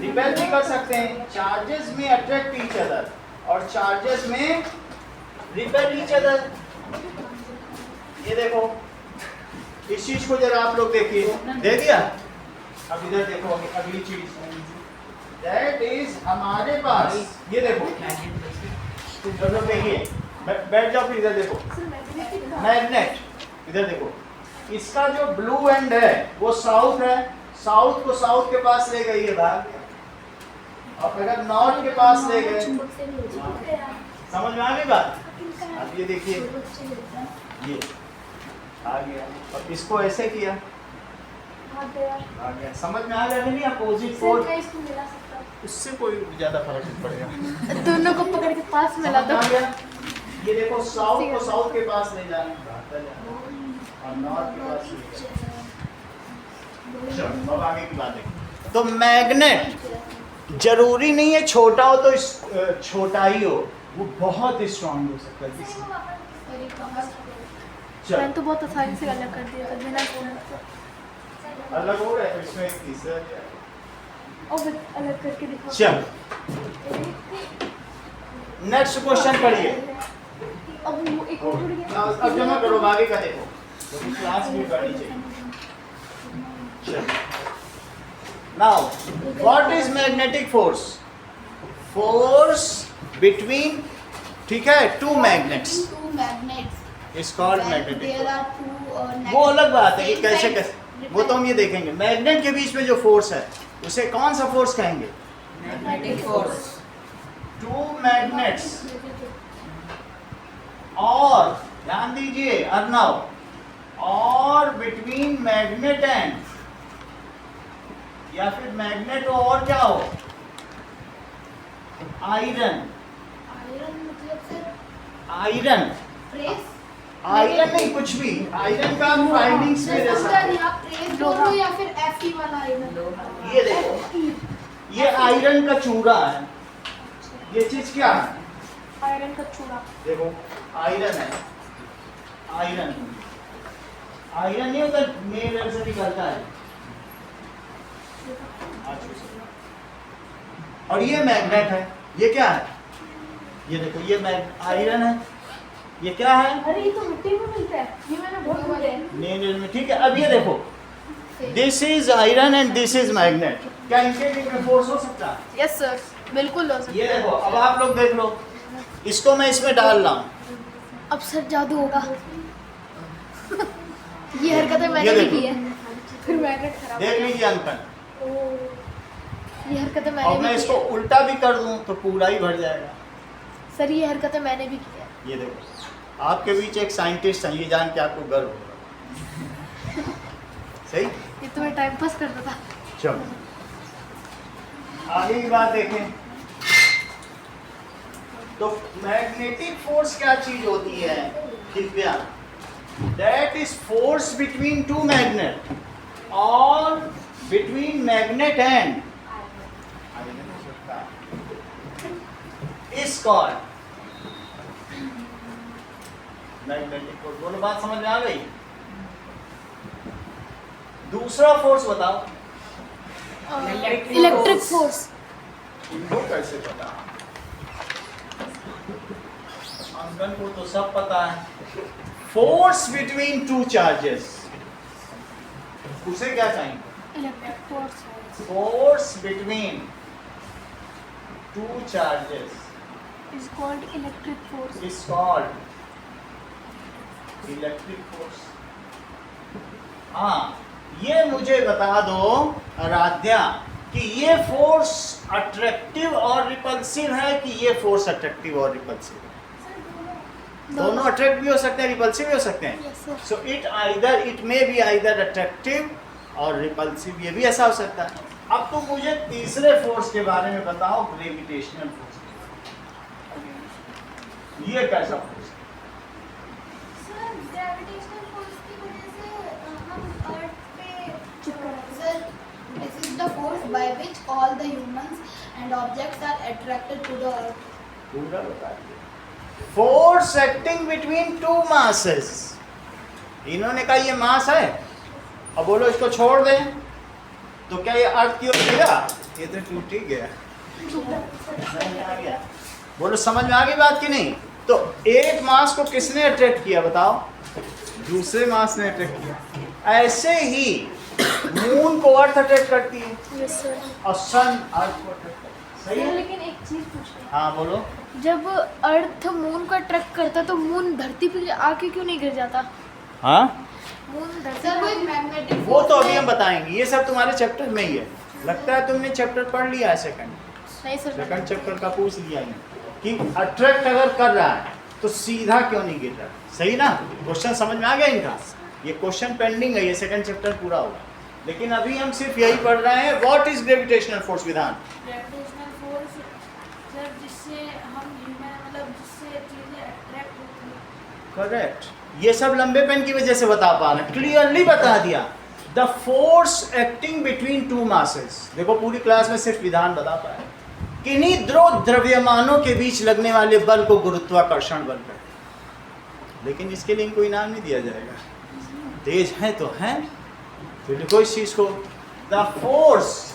रिपेल भी कर सकते हैं। चार्जेस में अट्रैक्ट ईच अदर और चार्जेस में रिपेल ईच अदर। ये देखो, इस चीज को जरा आप लोग देखिए, दे दिया। अब इधर देखो, अगली चीज दैट इज हमारे पास, ये देखो, चलो देखिए, बैठ जाओ फिर, इधर देखो सर मैग्नेटिक का मैग्नेट, इधर देखो। इसका जो ब्लू एंड है वो साउथ है, साउथ को साउथ के पास ले गई है भाग, और अगर नॉर्थ के पास ले गए, समझ में आ गई बात? अब ये देखिए, ये आ गया, और इसको ऐसे किया, हाथ दे यार। आ गया। समझ में आ गया नहीं? अपोजिट सर फोर्स, मैं इसको मिला सकता हूँ, उससे कोई ज्यादा फर्क नहीं पड़ेगा। दोनों को पकड़ के पास मिला समझ दो। में आ गया? ये देखो, साउथ को साउथ के पास ले जाना और नॉर्थ के पास ले जाना। चलो अब आगे की बात है। तो मैग्नेट जरूरी नहीं है छोटा हो तो छोटा ही हो, वो बहुत स्ट्रांग हो सकता है किसी। मैंने चलो तो बहुत आसानी से अलग कर दिया था बिना स्टूडेंट से। अलग हो गया, तो इसमें एक तीसरा क्या है? और अलग करके दिखाओ। चलो नेक्स्ट क्वेश्चन पढ़िए। अब वो एक और जुड़ गया। अब जमा करो, आगे का देखो, तो क्लास भी पढ़नी चाहिए। Now what is magnetic force? Force between, ठीक है, two magnets Two magnets. Is called When magnetic there force. are two, वो अलग बात है कि same कैसे sides कैसे, वो तो हम ये देखेंगे। मैग्नेट के बीच में जो फोर्स है उसे कौन सा फोर्स कहेंगे? Magnetic force. टू मैग्नेट्स, और ध्यान दीजिए अर्नव, और बिटवीन मैग्नेट एंड, या फिर मैग्नेट और क्या हो, आयरन। Iron मतलब sir आयरन, प्रेस आयरन नहीं कुछ भी, आयरन का हम फाइंडिंग्स में ले सकते हैं। आप प्रेस बोल रहे हो या फिर एफई वाला आयरन? ये देखो, ये आयरन का चूरा है। ये चीज क्या है? आयरन का चूड़ा। देखो आयरन है, आयरन, आयरन नहीं होता मेल से निकलता है। और ये मैग्नेट है। ये क्या है? ये देखो, ये आयरन है। ये क्या है? अरे ये तो मिट्टी में मिलता है, ये मैंने बहुत सुना है। मेल में। ठीक है, अब ये देखो, this is iron and this is magnet. क्या इनके बीच में फोर्स हो सकता है? यस सर, बिल्कुल हो सकता ये है। देखो, अब आप लोग देख लो, इसको मैं इसमें डाल रहा हूँ। अब सर जादू होगा। ये हरकतें ये मैंने भी देखो। की है। फिर मैग्नेट खराब देख हो गया। लीजिए अंकल, ये हरकतें और मैंने मैं भी की इसको है। उल्टा भी कर दूं तो पूरा ही भर जाएगा। सर ये हरकतें मैंने भी की है। ये देखो, आपके बीच एक साइंटिस्ट है, ये जान के आपको गर्व होगा। सही? ये तो मैं टाइम पास करता था। चलो आगे की बात देखें तो मैग्नेटिक फोर्स क्या चीज होती है Divya? That is force between two magnet और between magnet and is called magnetic force. दोनों बात समझ में आ गई? दूसरा फोर्स बताओ। Electric force. इनको कैसे पता? अंकल को तो सब पता है। फोर्स बिटवीन टू चार्जेस, उसे क्या कहेंगे? Electric force force between two charges is called electric force. Is called electric force. हाँ, ये मुझे बता दो आराध्या कि ये फोर्स अट्रैक्टिव और रिपल्सिव है कि ये फोर्स अट्रैक्टिव और रिपल्सिव है? दोनों अट्रैक्ट भी हो सकते हैं, रिपल्सिव भी हो सकते हैं। Yes, sir. So it may be either attractive और रिपल्सिव, ये भी ऐसा हो सकता है। अब तुम मुझे तीसरे फोर्स के बारे में बताओ, ग्रेविटेशनल फोर्स। ये कैसा फोर्स? सर ग्रेविटेशनल फोर्स की वजह से हम अर्थ पे sir this is the force by which all the humans and objects are attracted to the earth. पूरा बता दिया। Force acting between two masses. इन्होंने कहा ये मास है, अब बोलो इसको छोड़ दें तो क्या ये अर्थ की ओर गिरा? ये तो टूट ही गया। समझ में आ गया? बोलो समझ में आ गई बात की नहीं? तो एक मास को किसने अट्रैक्ट किया बताओ? दूसरे मास ने अट्रैक्ट किया। ऐसे ही मून को अर्थ अट्रैक्ट करती है यस सर। और सन अर्थ को अट्रैक्ट करती है। सही है? लेकिन एक चीज पूछनी है, हाँ बोलो। जब अर्थ मून को अट्रैक्ट करता है तो मून धरती पे आके क्यों नहीं गिर जाता? हाँ, मून धरती सर वो पे एक मैग्नेटिक वो तो अभी हम बताएंगे। ये सब तुम्हारे चैप्टर में ही है। लगता है तुमने चैप्टर पढ़ लिया है सेकंड नहीं सर। सेकंड चैप्टर का पूछ लिया है कि अट्रैक्ट अगर कर रहा है तो सीधा क्यों नहीं गिर रहा? सही ना? क्वेश्चन समझ में आ गया इनका? ये क्वेश्चन पेंडिंग है, ये सेकंड चैप्टर पूरा होगा। लेकिन अभी हम सिर्फ यही पढ़ रहे हैं, व्हाट इज ग्रेविटेशनल फोर्स विधान। ग्रेविटेशनल फोर्स सर जिससे हम ह्यूमन मतलब जिससे चीजें अट्रैक्ट होती हैं। करेक्ट। ये सब लंबे पेन की वजह से बता पा रहे हैं, क्लियरली बता दिया। The force acting between two masses. देखो पूरी क्लास में सिर्फ विधान बता पाया। किन्हीं दो द्रव्यमानों के बीच लगने वाले बल को गुरुत्वाकर्षण बल कहते हैं। लेकिन इसके लिए इनको इनाम नहीं दिया जाएगा। तेज है तो है, तो लिखो इस चीज को। द फोर्स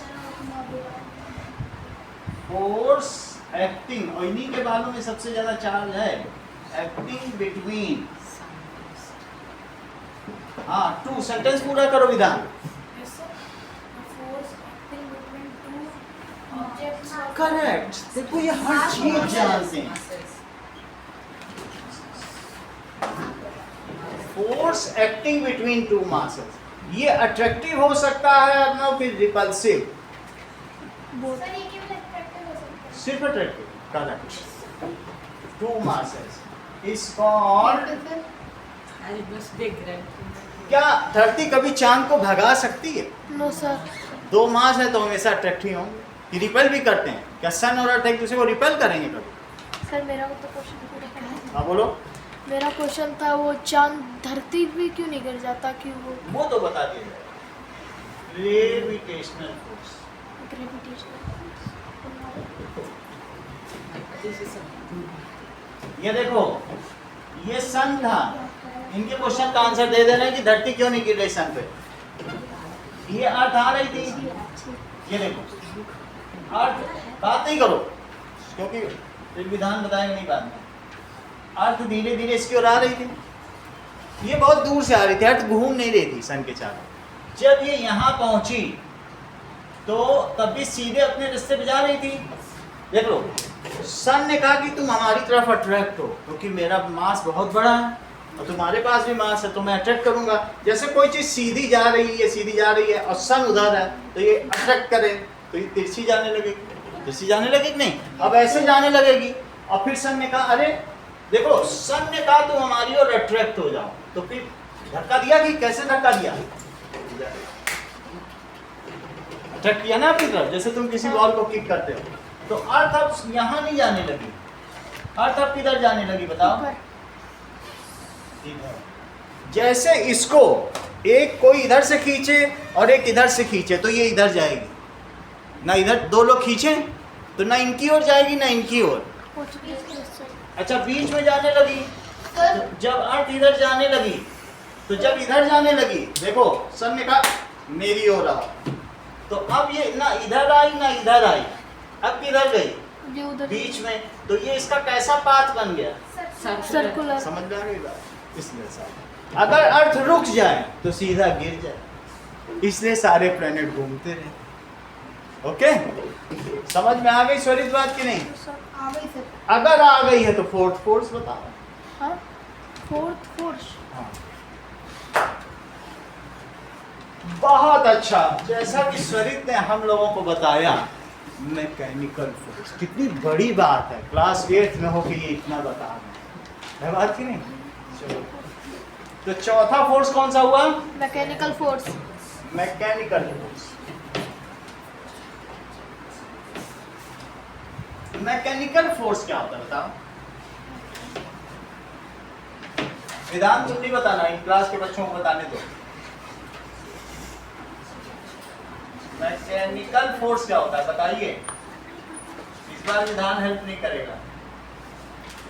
एक्टिंग, और इन्हीं के बालों में सबसे ज्यादा चार्ज है, एक्टिंग बिटवीन, हाँ टू, सेंटेंस पूरा करो विधान। Yes, sir. The force acting between two objects of correct. देखो ये हर चीज जानते हैं। Force acting between two masses, ये अट्रैक्टिव हो सकता है और फिर रिपल्सिव। सर ये केवल अट्रैक्टिव हो सकता है। सिर्फ attractive, correct. Two masses is called. I must be grand. क्या धरती कभी चांद को भगा सकती है? No sir. दो मास है तो हमेशा अट्रैक्ट ही होंगे, ये रिपेल भी करते हैं। क्या सन और अर्थ एक दूसरे को रिपेल करेंगे कभी? सर मेरा वो तो क्वेश्चन पूरा पढ़ा है। हाँ बोलो। मेरा क्वेश्चन था वो चांद धरती पे क्यों नहीं गिर जाता, क्यों वो तो बता दिया जाए। Gravitational force. Gravitational This is a ये देखो, ये सन था, इनके क्वेश्चन का आंसर दे देना है कि धरती क्यों नहीं गिर रही सन पे। ये अर्थ आ रही थी, ये देखो अर्थ, बात नहीं करो क्योंकि एक विधान बताएंगे नहीं बाद में। अर्थ धीरे धीरे इसकी ओर आ रही थी, ये बहुत दूर से आ रही थी, अर्थ घूम नहीं रही थी सन के चारों। जब ये यहाँ पहुंची तो तब भी सीधे अपने रास्ते पे जा रही थी। देख लो, सन ने कहा कि तुम हमारी तरफ अट्रैक्ट हो क्योंकि मेरा मास बहुत बड़ा है और तुम्हारे पास भी मास है, तो मैं अट्रैक्ट करूंगा। जैसे कोई चीज़ सीधी जा रही है, सीधी जा रही है और सन उधर है तो ये अट्रैक्ट करे तो ये तिरछी जाने लगेगी, तिरछी जाने लगेगी नहीं, अब ऐसे जाने लगेगी। और फिर सन ने कहा, अरे देखो, सन ने कहा तुम हमारी ओर अट्रैक्ट हो जाओ, तो फिर धक्का दिया कि कैसे धक्का दिया, अट्रैक्ट किया ना अपनी तरफ, जैसे तुम किसी बॉल को किक करते हो। तो अर्थ अब यहाँ नहीं जाने लगी, अर्थ अब किधर जाने लगी बताओ। जैसे इसको एक कोई इधर से खींचे और एक इधर से खींचे तो ये इधर जाएगी ना, इधर दो लोग खींचे तो ना इनकी ओर जाएगी ना इनकी ओर। अच्छा, बीच में जाने लगी, तो जब अर्थ इधर जाने लगी, तो जब इधर जाने लगी, देखो सन ने कहा मेरी ओर आओ, तो अब ये ना इधर आई ना इधर आई, अब किधर गई, बीच में। तो ये इसका कैसा पाथ बन गया, सर्कुलर। समझ में आ गई बात। इसलिए अगर अर्थ रुक जाए तो सीधा गिर जाए, इसलिए सारे प्लेनेट घूमते रहे। ओके, समझ में आ गई स्वरित बात की नहीं? आ गई सर। अगर आ गई है तो फोर्थ फोर्स बताओ। हाँ, फोर्थ फोर्स। हाँ। बहुत अच्छा, जैसा कि स्वरित ने हम लोगों को बताया, मैकेनिकल फोर्स कितनी बड़ी बात है, क्लास 8th में हो कि ये इतना बता रहे हैं, बात की नहीं? चलो, तो चौथा फोर्स कौन सा हुआ? Mechanical force. Mechanical force. Mechanical force क्या होता है बताओ? विधान तुम नहीं बताना, इन क्लास के बच्चों को बताने दो। मैकेनिकल फोर्स क्या होता है बताइए, इस बार विधान हेल्प नहीं करेगा,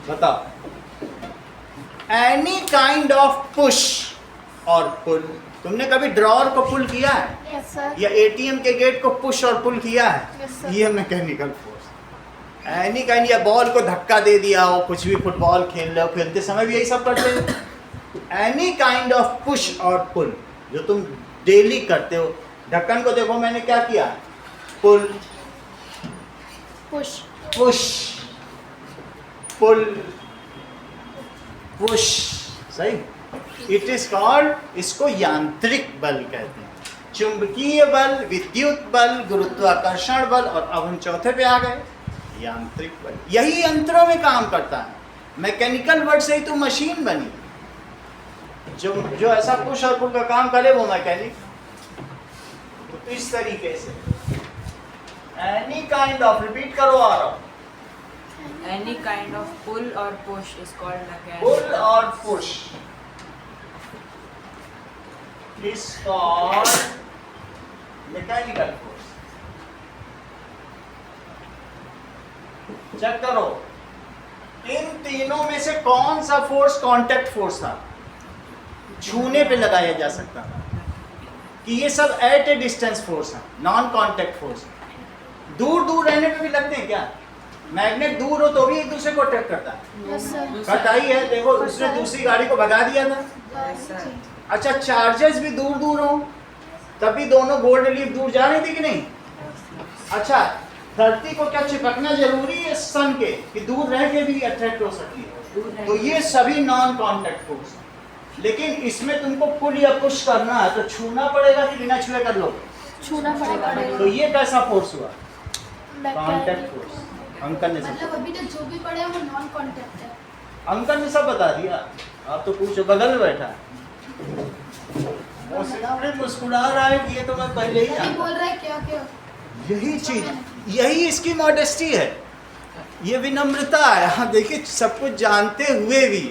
बताओ। एनी काइंड ऑफ पुश और पुल। तुमने कभी ड्रॉअर को पुल किया है? Yes sir. या एटीएम के गेट को पुश और पुल किया है? Yes, sir. ये मैकेनिकल फोर्स। एनी काइंड, या बॉल को धक्का दे दिया हो, कुछ भी फुटबॉल खेल रहे हो, खेलते समय भी यही सब करते हो। एनी काइंड ऑफ पुश और पुल जो तुम डेली करते हो। ढक्कन को देखो, मैंने क्या किया, पुल पुश पुश पुल पुश, सही। इट इज कॉल्ड, इसको यांत्रिक बल कहते हैं। चुंबकीय बल, विद्युत बल, गुरुत्वाकर्षण बल, और अब हम चौथे पे आ गए, यांत्रिक बल। यही यंत्रों में काम करता है। मैकेनिकल वर्ड से ही तो मशीन बनी, जो ऐसा पुश और पुल का काम करे वो मैकेनिक। तो इस तरीके से एनी काइंड ऑफ, रिपीट करो आ रहा, any kind of pull or push is called mechanical. Pull और push is called mechanical force. Check करो, इन तीनों में से कौन सा फोर्स कांटेक्ट फोर्स था, छूने पे लगाया जा सकता था, कि ये सब एट ए डिस्टेंस फोर्स है, नॉन कांटेक्ट फोर्स। दूर दूर रहने पे भी लगते हैं क्या? मैग्नेट दूर हो तो भी एक दूसरे को अट्रैक्ट करता है। Yes sir. कट आई है, देखो उसने दूसरी गाड़ी को भगा दिया था। Yes, sir. अच्छा, चार्जेस भी दूर दूर हो तब भी दोनों गोल्ड लीफ दूर जा रही थी कि नहीं? अच्छा, धरती को क्या चिपकना जरूरी है सन के, कि दूर रह के भी अट्रैक्ट हो सकती है? तो ये सभी नॉन कांटेक्ट फोर्स। लेकिन इसमें तुमको पुल या पुश करना है तो छूना पड़ेगा कि बिना छुए कर लो? छूना पड़ेगा। तो ये कैसा फोर्स हुआ? Contact mechanical force. अंकल ने सब, मतलब अभी तक जो भी पढ़े हैं वो नॉन कॉन्टेक्ट है। अंकल ने सब बता दिया, आप तो पूछो, बगल में बैठा है। मुस्कुरा रहा है कि ये तो मैं पहले ही अभी जानता। बोल रहा है क्या क्या। यही चीज, यही इसकी मॉडेस्टी है। ये विनम्रता है। हाँ देखिए, सब कुछ जानते हुए भी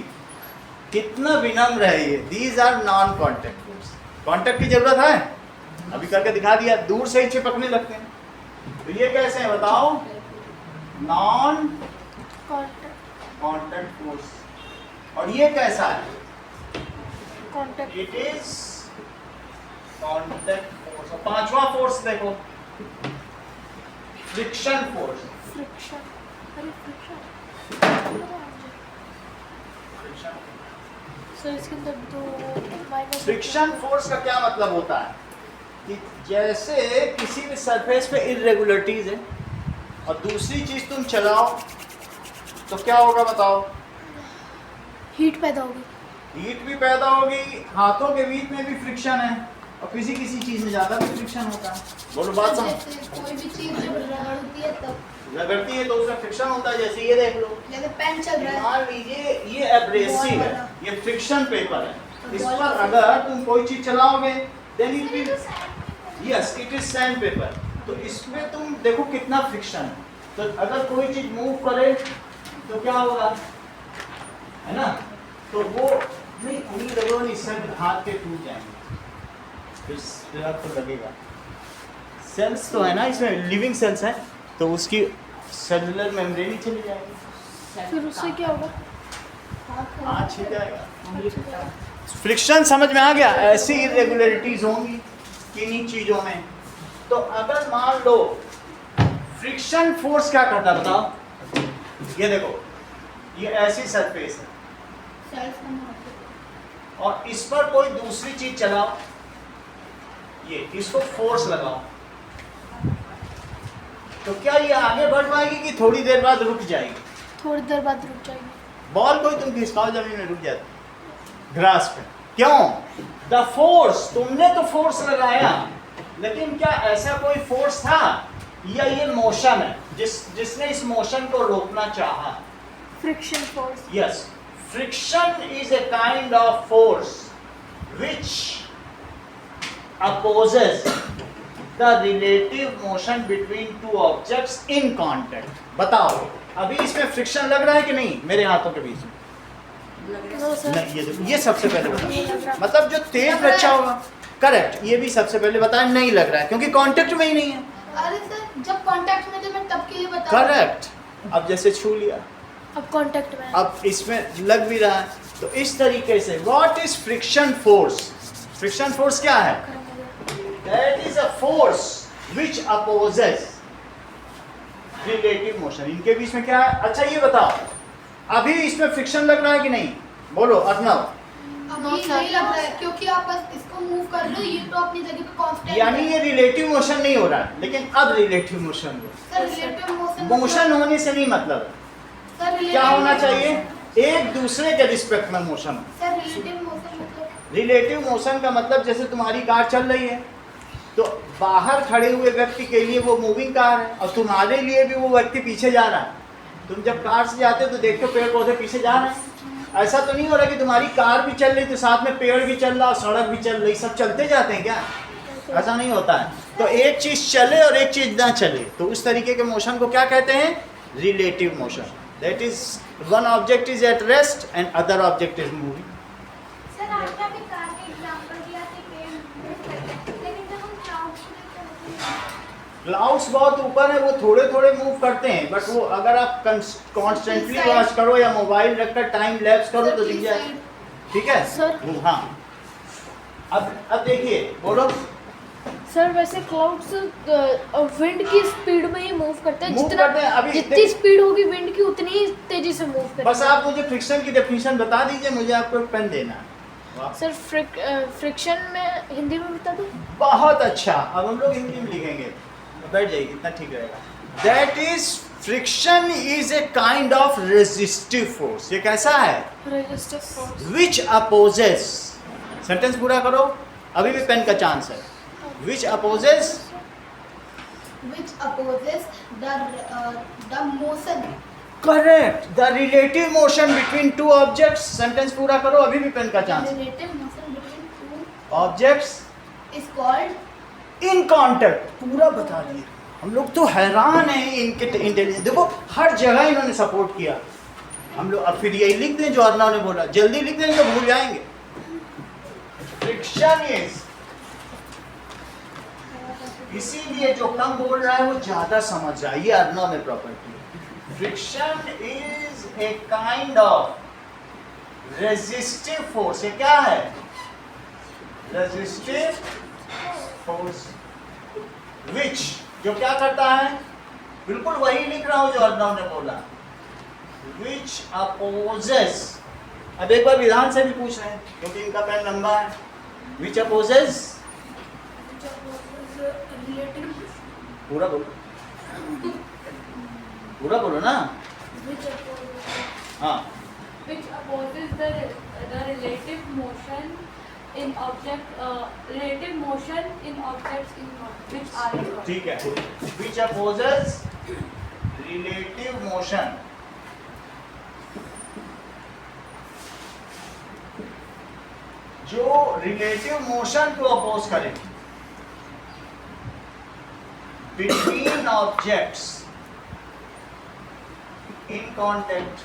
कितना विनम्र है ये। These are non contact force. Contact की जरूरत है, अभी करके दिखा दिया, दूर से ही चिपकने लगते हैं। तो ये कैसे है बताओ? Non contact force. और ये कैसा है? Contact it is contact force. और पांचवा फोर्स देखो, फ्रिक्शन फोर्स। फ्रिक्शन। अरे फ्रिक्शन सर इसके अंदर दो माइनस। फ्रिक्शन फोर्स का क्या मतलब होता है कि जैसे किसी भी सरफेस पे इरेगुलरिटीज है और दूसरी चीज तुम चलाओ तो क्या होगा बताओ? हीट पैदा होगी। हीट भी पैदा होगी, हाथों के बीच में भी फ्रिक्शन है और किसी किसी चीज में ज्यादा भी फ्रिक्शन होता है। बोलो बात समझ। जैसे कोई भी चीज जब रगड़ती है तब रगड़ती है तो उसमें फ्रिक्शन होता है। जैसे ये देख लो, जैसे पेन चल रहा है, मान लीजिए ये एब्रेसिव है, ये फ्रिक्शन पेपर है, इस पर अगर तुम कोई चीज चलाओगे then it will, yes it is sand paper, तो इसमें तुम देखो कितना फ्रिक्शन है। तो अगर कोई चीज मूव करे तो क्या होगा, है ना? तो वो नहीं, उंगली रगड़ो नहीं, सब हाथ के टूट जाएंगे, फिर आपको लगेगा। सेल्स तो है ना इसमें, लिविंग सेल्स है, तो उसकी सेलुलर मेम्ब्रेन ही चली जाएगी, फिर उससे क्या होगा? हाथ छिल जाएगा। फ्रिक्शन समझ में आ गया? ऐसी इरेगुलरिटीज होंगी किन्हीं चीजों में। तो अगर मान लो फ्रिक्शन फोर्स क्या करता है बताओ? ये देखो, ये ऐसी सरफेस है सेल्स बना होते हैं। और इस पर कोई दूसरी चीज चलाओ, ये इसको फोर्स लगाओ, तो क्या ये आगे बढ़ पाएगी कि थोड़ी देर बाद रुक जाएगी? थोड़ी देर बाद रुक जाएगी। बॉल कोई तुम खिसकाओ जमीन में रुक जाती, ग्रास पे। क्यों? द फोर्स, तुमने तो फोर्स लगाया, लेकिन क्या ऐसा कोई फोर्स था या ये मोशन है जिसने इस मोशन को रोकना चाहा? Friction force. Yes, friction is a kind of force which opposes the relative motion between two objects in contact। बताओ अभी इसमें फ्रिक्शन लग रहा है कि नहीं मेरे हाथों के बीच में? No sir. नहीं, ये देखो, ये सबसे पहले बताओ, मतलब जो तेज बच्चा होगा, करेक्ट, ये भी सबसे पहले बताया नहीं लग रहा है क्योंकि कांटेक्ट में ही नहीं है। अरे सर जब कांटेक्ट में थे मैं तब के लिए बता। करेक्ट, अब जैसे छू लिया, अब कांटेक्ट में। अब इसमें लग भी रहा है, तो इस तरीके से what is friction force? Friction force क्या है? That is a force which opposes relative motion. इनके बीच में क्या है? अच्छा ये बताओ, अभी इसमें फ्रिक्शन लग रहा है कि नहीं? बोलो अर्नव। अभी नहीं लग रहा है क्योंकि आप बस इसको मूव कर लो, ये तो अपनी जगह पे कांस्टेंट यानी ये रिलेटिव मोशन नहीं हो रहा है, लेकिन अब रिलेटिव मोशन हो। सर रिलेटिव मोशन होने से नहीं मतलब है, सर क्या होना चाहिए? एक दूसरे के रिस्पेक्ट में मोशन हो। सर रिलेटिव मोशन मतलब रिलेटिव मोशन का मतलब जैसे तुम्हारी कार चल रही है तो बाहर खड़े हुए व्यक्ति के लिए वो मूविंग कार है और तुम्हारे लिए भी वो व्यक्ति पीछे जा रहा है। तुम जब कार से जाते हो तो देखते हो पेड़ पौधे पीछे जा रहे हैं। ऐसा तो नहीं हो रहा कि तुम्हारी कार भी चल रही तो साथ में पेड़ भी चल रहा, सड़क भी चल रही, सब चलते जाते हैं क्या? ऐसा नहीं होता है। तो एक चीज चले और एक चीज ना चले, तो उस तरीके के मोशन को क्या कहते हैं? Relative motion. That is one object is at rest and other object is moving. Sir आपने अभी कार का एग्जांपल दिया कि पेड़ मूव करते हैं, लेकिन जब हम क्लाउड्स में चलते हैं क्लाउड्स बहुत ऊपर है, वो थोड़े थोड़े मूव करते हैं, बट वो अगर आप कॉन्स्टेंटली वॉच करो या मोबाइल रखकर टाइम लैप्स करो तो दिख जाए। ठीक है सर। हाँ, अब देखिए, बोलो। सर वैसे क्लाउड्स विंड की स्पीड में ही मूव करते हैं, Move करते हैं, अभी जितनी देख- स्पीड होगी विंड की उतनी ही तेजी से मूव करते बस आप मुझे फ्रिक्शन की डेफिनेशन बता दीजिए, मुझे आपको एक पेन देना है। वाह, सर फ्रिक्शन में हिंदी में बता दूं? बहुत अच्छा। अब हम लोग हिंदी में लिखेंगे, बैठ जाइए, इतना ठीक रहेगा। That is friction is a kind of resistive force. ये कैसा है? Resistive force. Which opposes, sentence पूरा करो, अभी भी पेन का चांस है। Which opposes, which opposes the motion correct, the relative motion between two objects. Sentence पूरा करो, अभी भी पेन का चांस है। relative motion between two objects is called in contact, पूरा बता दिए। हम लोग तो हैरान हैं इनके इंटेलिजेंस। देखो हर जगह इन्होंने सपोर्ट किया। हम लोग अब फिर यही लिख दें जो अर्नव ने बोला, जल्दी लिख दें तो भूल जाएंगे। फ्रिक्शन इज, इसीलिए जो कम बोल रहा है वो ज्यादा समझ रहा है। ये अर्नव ने property. Friction is a kind of resistive force. ये क्या है? रेजिस्टिव फोर्स विच, जो क्या करता है, बिल्कुल वही लिख रहा हूं जो अर्नव ने बोला, विच अपोजेस। अब एक बार विधान से भी पूछ रहे हैं क्योंकि इनका पेन लंबा है। विच अपोजेस, relative पूरा बोलो, पूरा बोलो ना। हाँ, which opposes the relative motion in objects in which are equal. ठीक है। विच अपोजेस रिलेटिव मोशन, जो रिलेटिव मोशन को अपोज करे बिटवीन ऑब्जेक्ट्स इन कॉन्टेक्ट।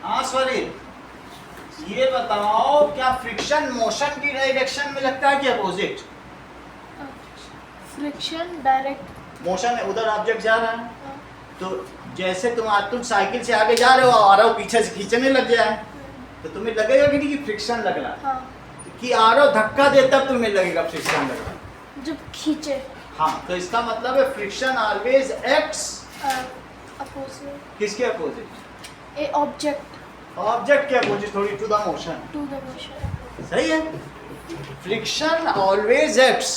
हाँ स्वरित, ये बताओ क्या फ्रिक्शन मोशन की डायरेक्शन में लगता है कि अपोजिट? Friction direct. मोशन है, उधर ऑब्जेक्ट जा रहा है, तो जैसे तुम साइकिल से आगे जा रहे हो और आरो पीछे से खींचने लग जाए तो तुम्हें लगेगा कि नहीं कि फ्रिक्शन लग रहा है? हाँ, कि आरो धक्का दे तब तुम्हें लगेगा फ्रिक्शन लग रहा है। जब खींचे। हाँ, तो इसका मतलब है फ्रिक्शन ऑलवेज एक्ट्स अपोजिट, किसके अपोजिट? ए ऑब्जेक्ट ऑब्जेक्ट के अपोजिट, थोड़ी to the motion. To the motion. सही है। Friction always acts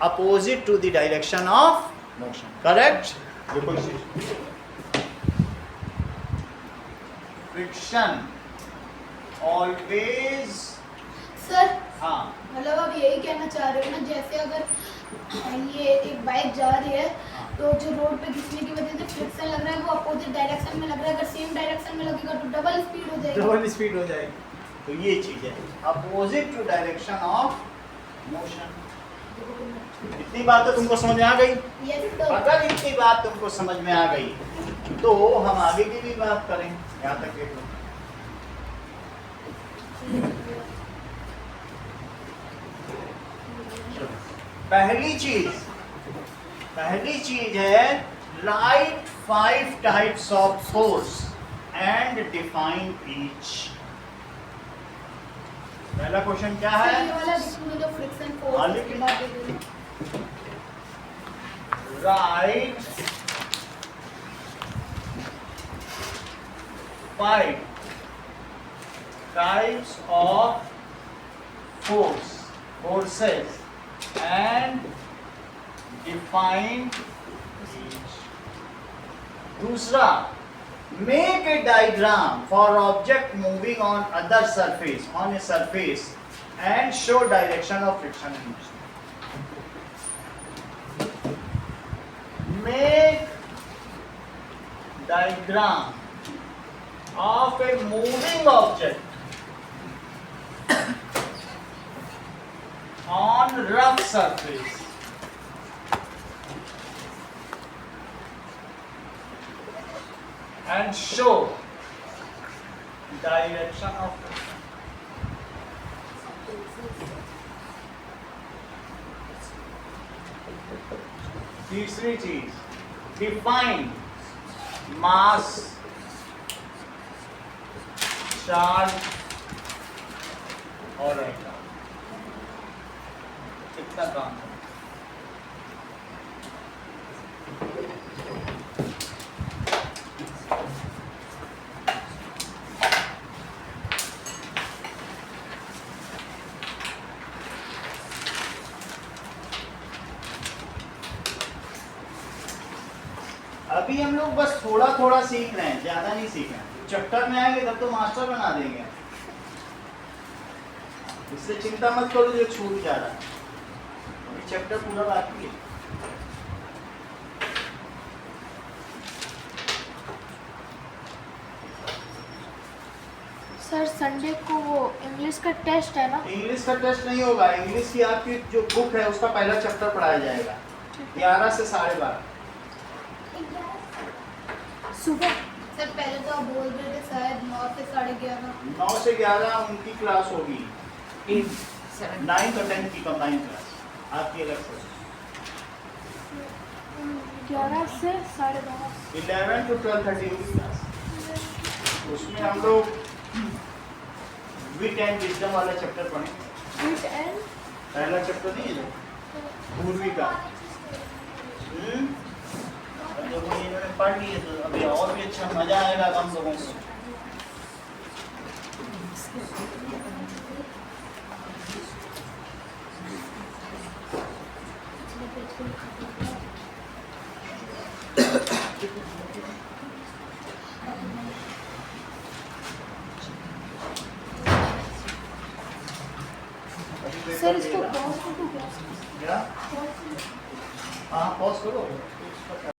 opposite to the direction of motion. Correct. Friction always, sir हाँ मतलब आप यही कहना चाह रहे हो ना, जैसे अगर ये एक बाइक जा रही है तो जो रोड पे घिसने की वजह से फ्रिक्शन लग रहा है वो अपोजिट डायरेक्शन में लग रहा है, अगर सेम डायरेक्शन में लगेगा तो डबल स्पीड हो जाएगी। डबल स्पीड हो जाएगी। तो ये चीज है opposite to direction of motion. इतनी बात तो तुमको समझ में आ गई? Yes sir. अगर इतनी बात तुमको समझ में आ गई तो हम आगे की भी बात करें। यहाँ तक देख लो। पहली चीज है right 5 types of force and define each. पहला क्वेश्चन क्या है? ये वाला जिसमें जो फ्रिक्शन हाँ, फोर्स लिख की लो। बात है। Right 5 types of forces and define each. दूसरा, make a diagram for object moving on other surface, on a surface, and show direction of friction and motion. Make diagram of a moving object on rough surface and show direction of friction. तीसरी चीज, define mass, charge और angle. कितना काम है? अभी हम लोग बस थोड़ा थोड़ा सीख रहे हैं, ज्यादा नहीं सीख रहे हैं। चैप्टर में आएंगे तब तो मास्टर बना देंगे। इससे चिंता मत करो जो छूट जा रहा है, अभी चैप्टर पूरा बाकी है। सर संडे को वो इंग्लिश का टेस्ट है ना? इंग्लिश का टेस्ट नहीं होगा। इंग्लिश की आपकी जो बुक है उसका पहला चैप्टर पढ़ाया जाएगा 11 से 12:30। सुबह सर पहले तो आप बोल रहे थे शायद 9 से 11:30. 9 से 11 उनकी क्लास होगी, 8, 7. 9 और 10 की कंबाइन क्लास, आपकी अलग से। 11 से 12:30. 11 to 12:30 होगी क्लास। उसमें हम लोग विट एंड विजडम वाला चैप्टर पढ़ेंगे। विट एंड पहला चैप्टर नहीं है पूर्वी का। जब वो इन्होंने पढ़ लिए तो अभी और भी अच्छा मजा आएगा हम लोगों को। सर इसको पॉज कर दो क्या? क्या? हाँ पॉज करो।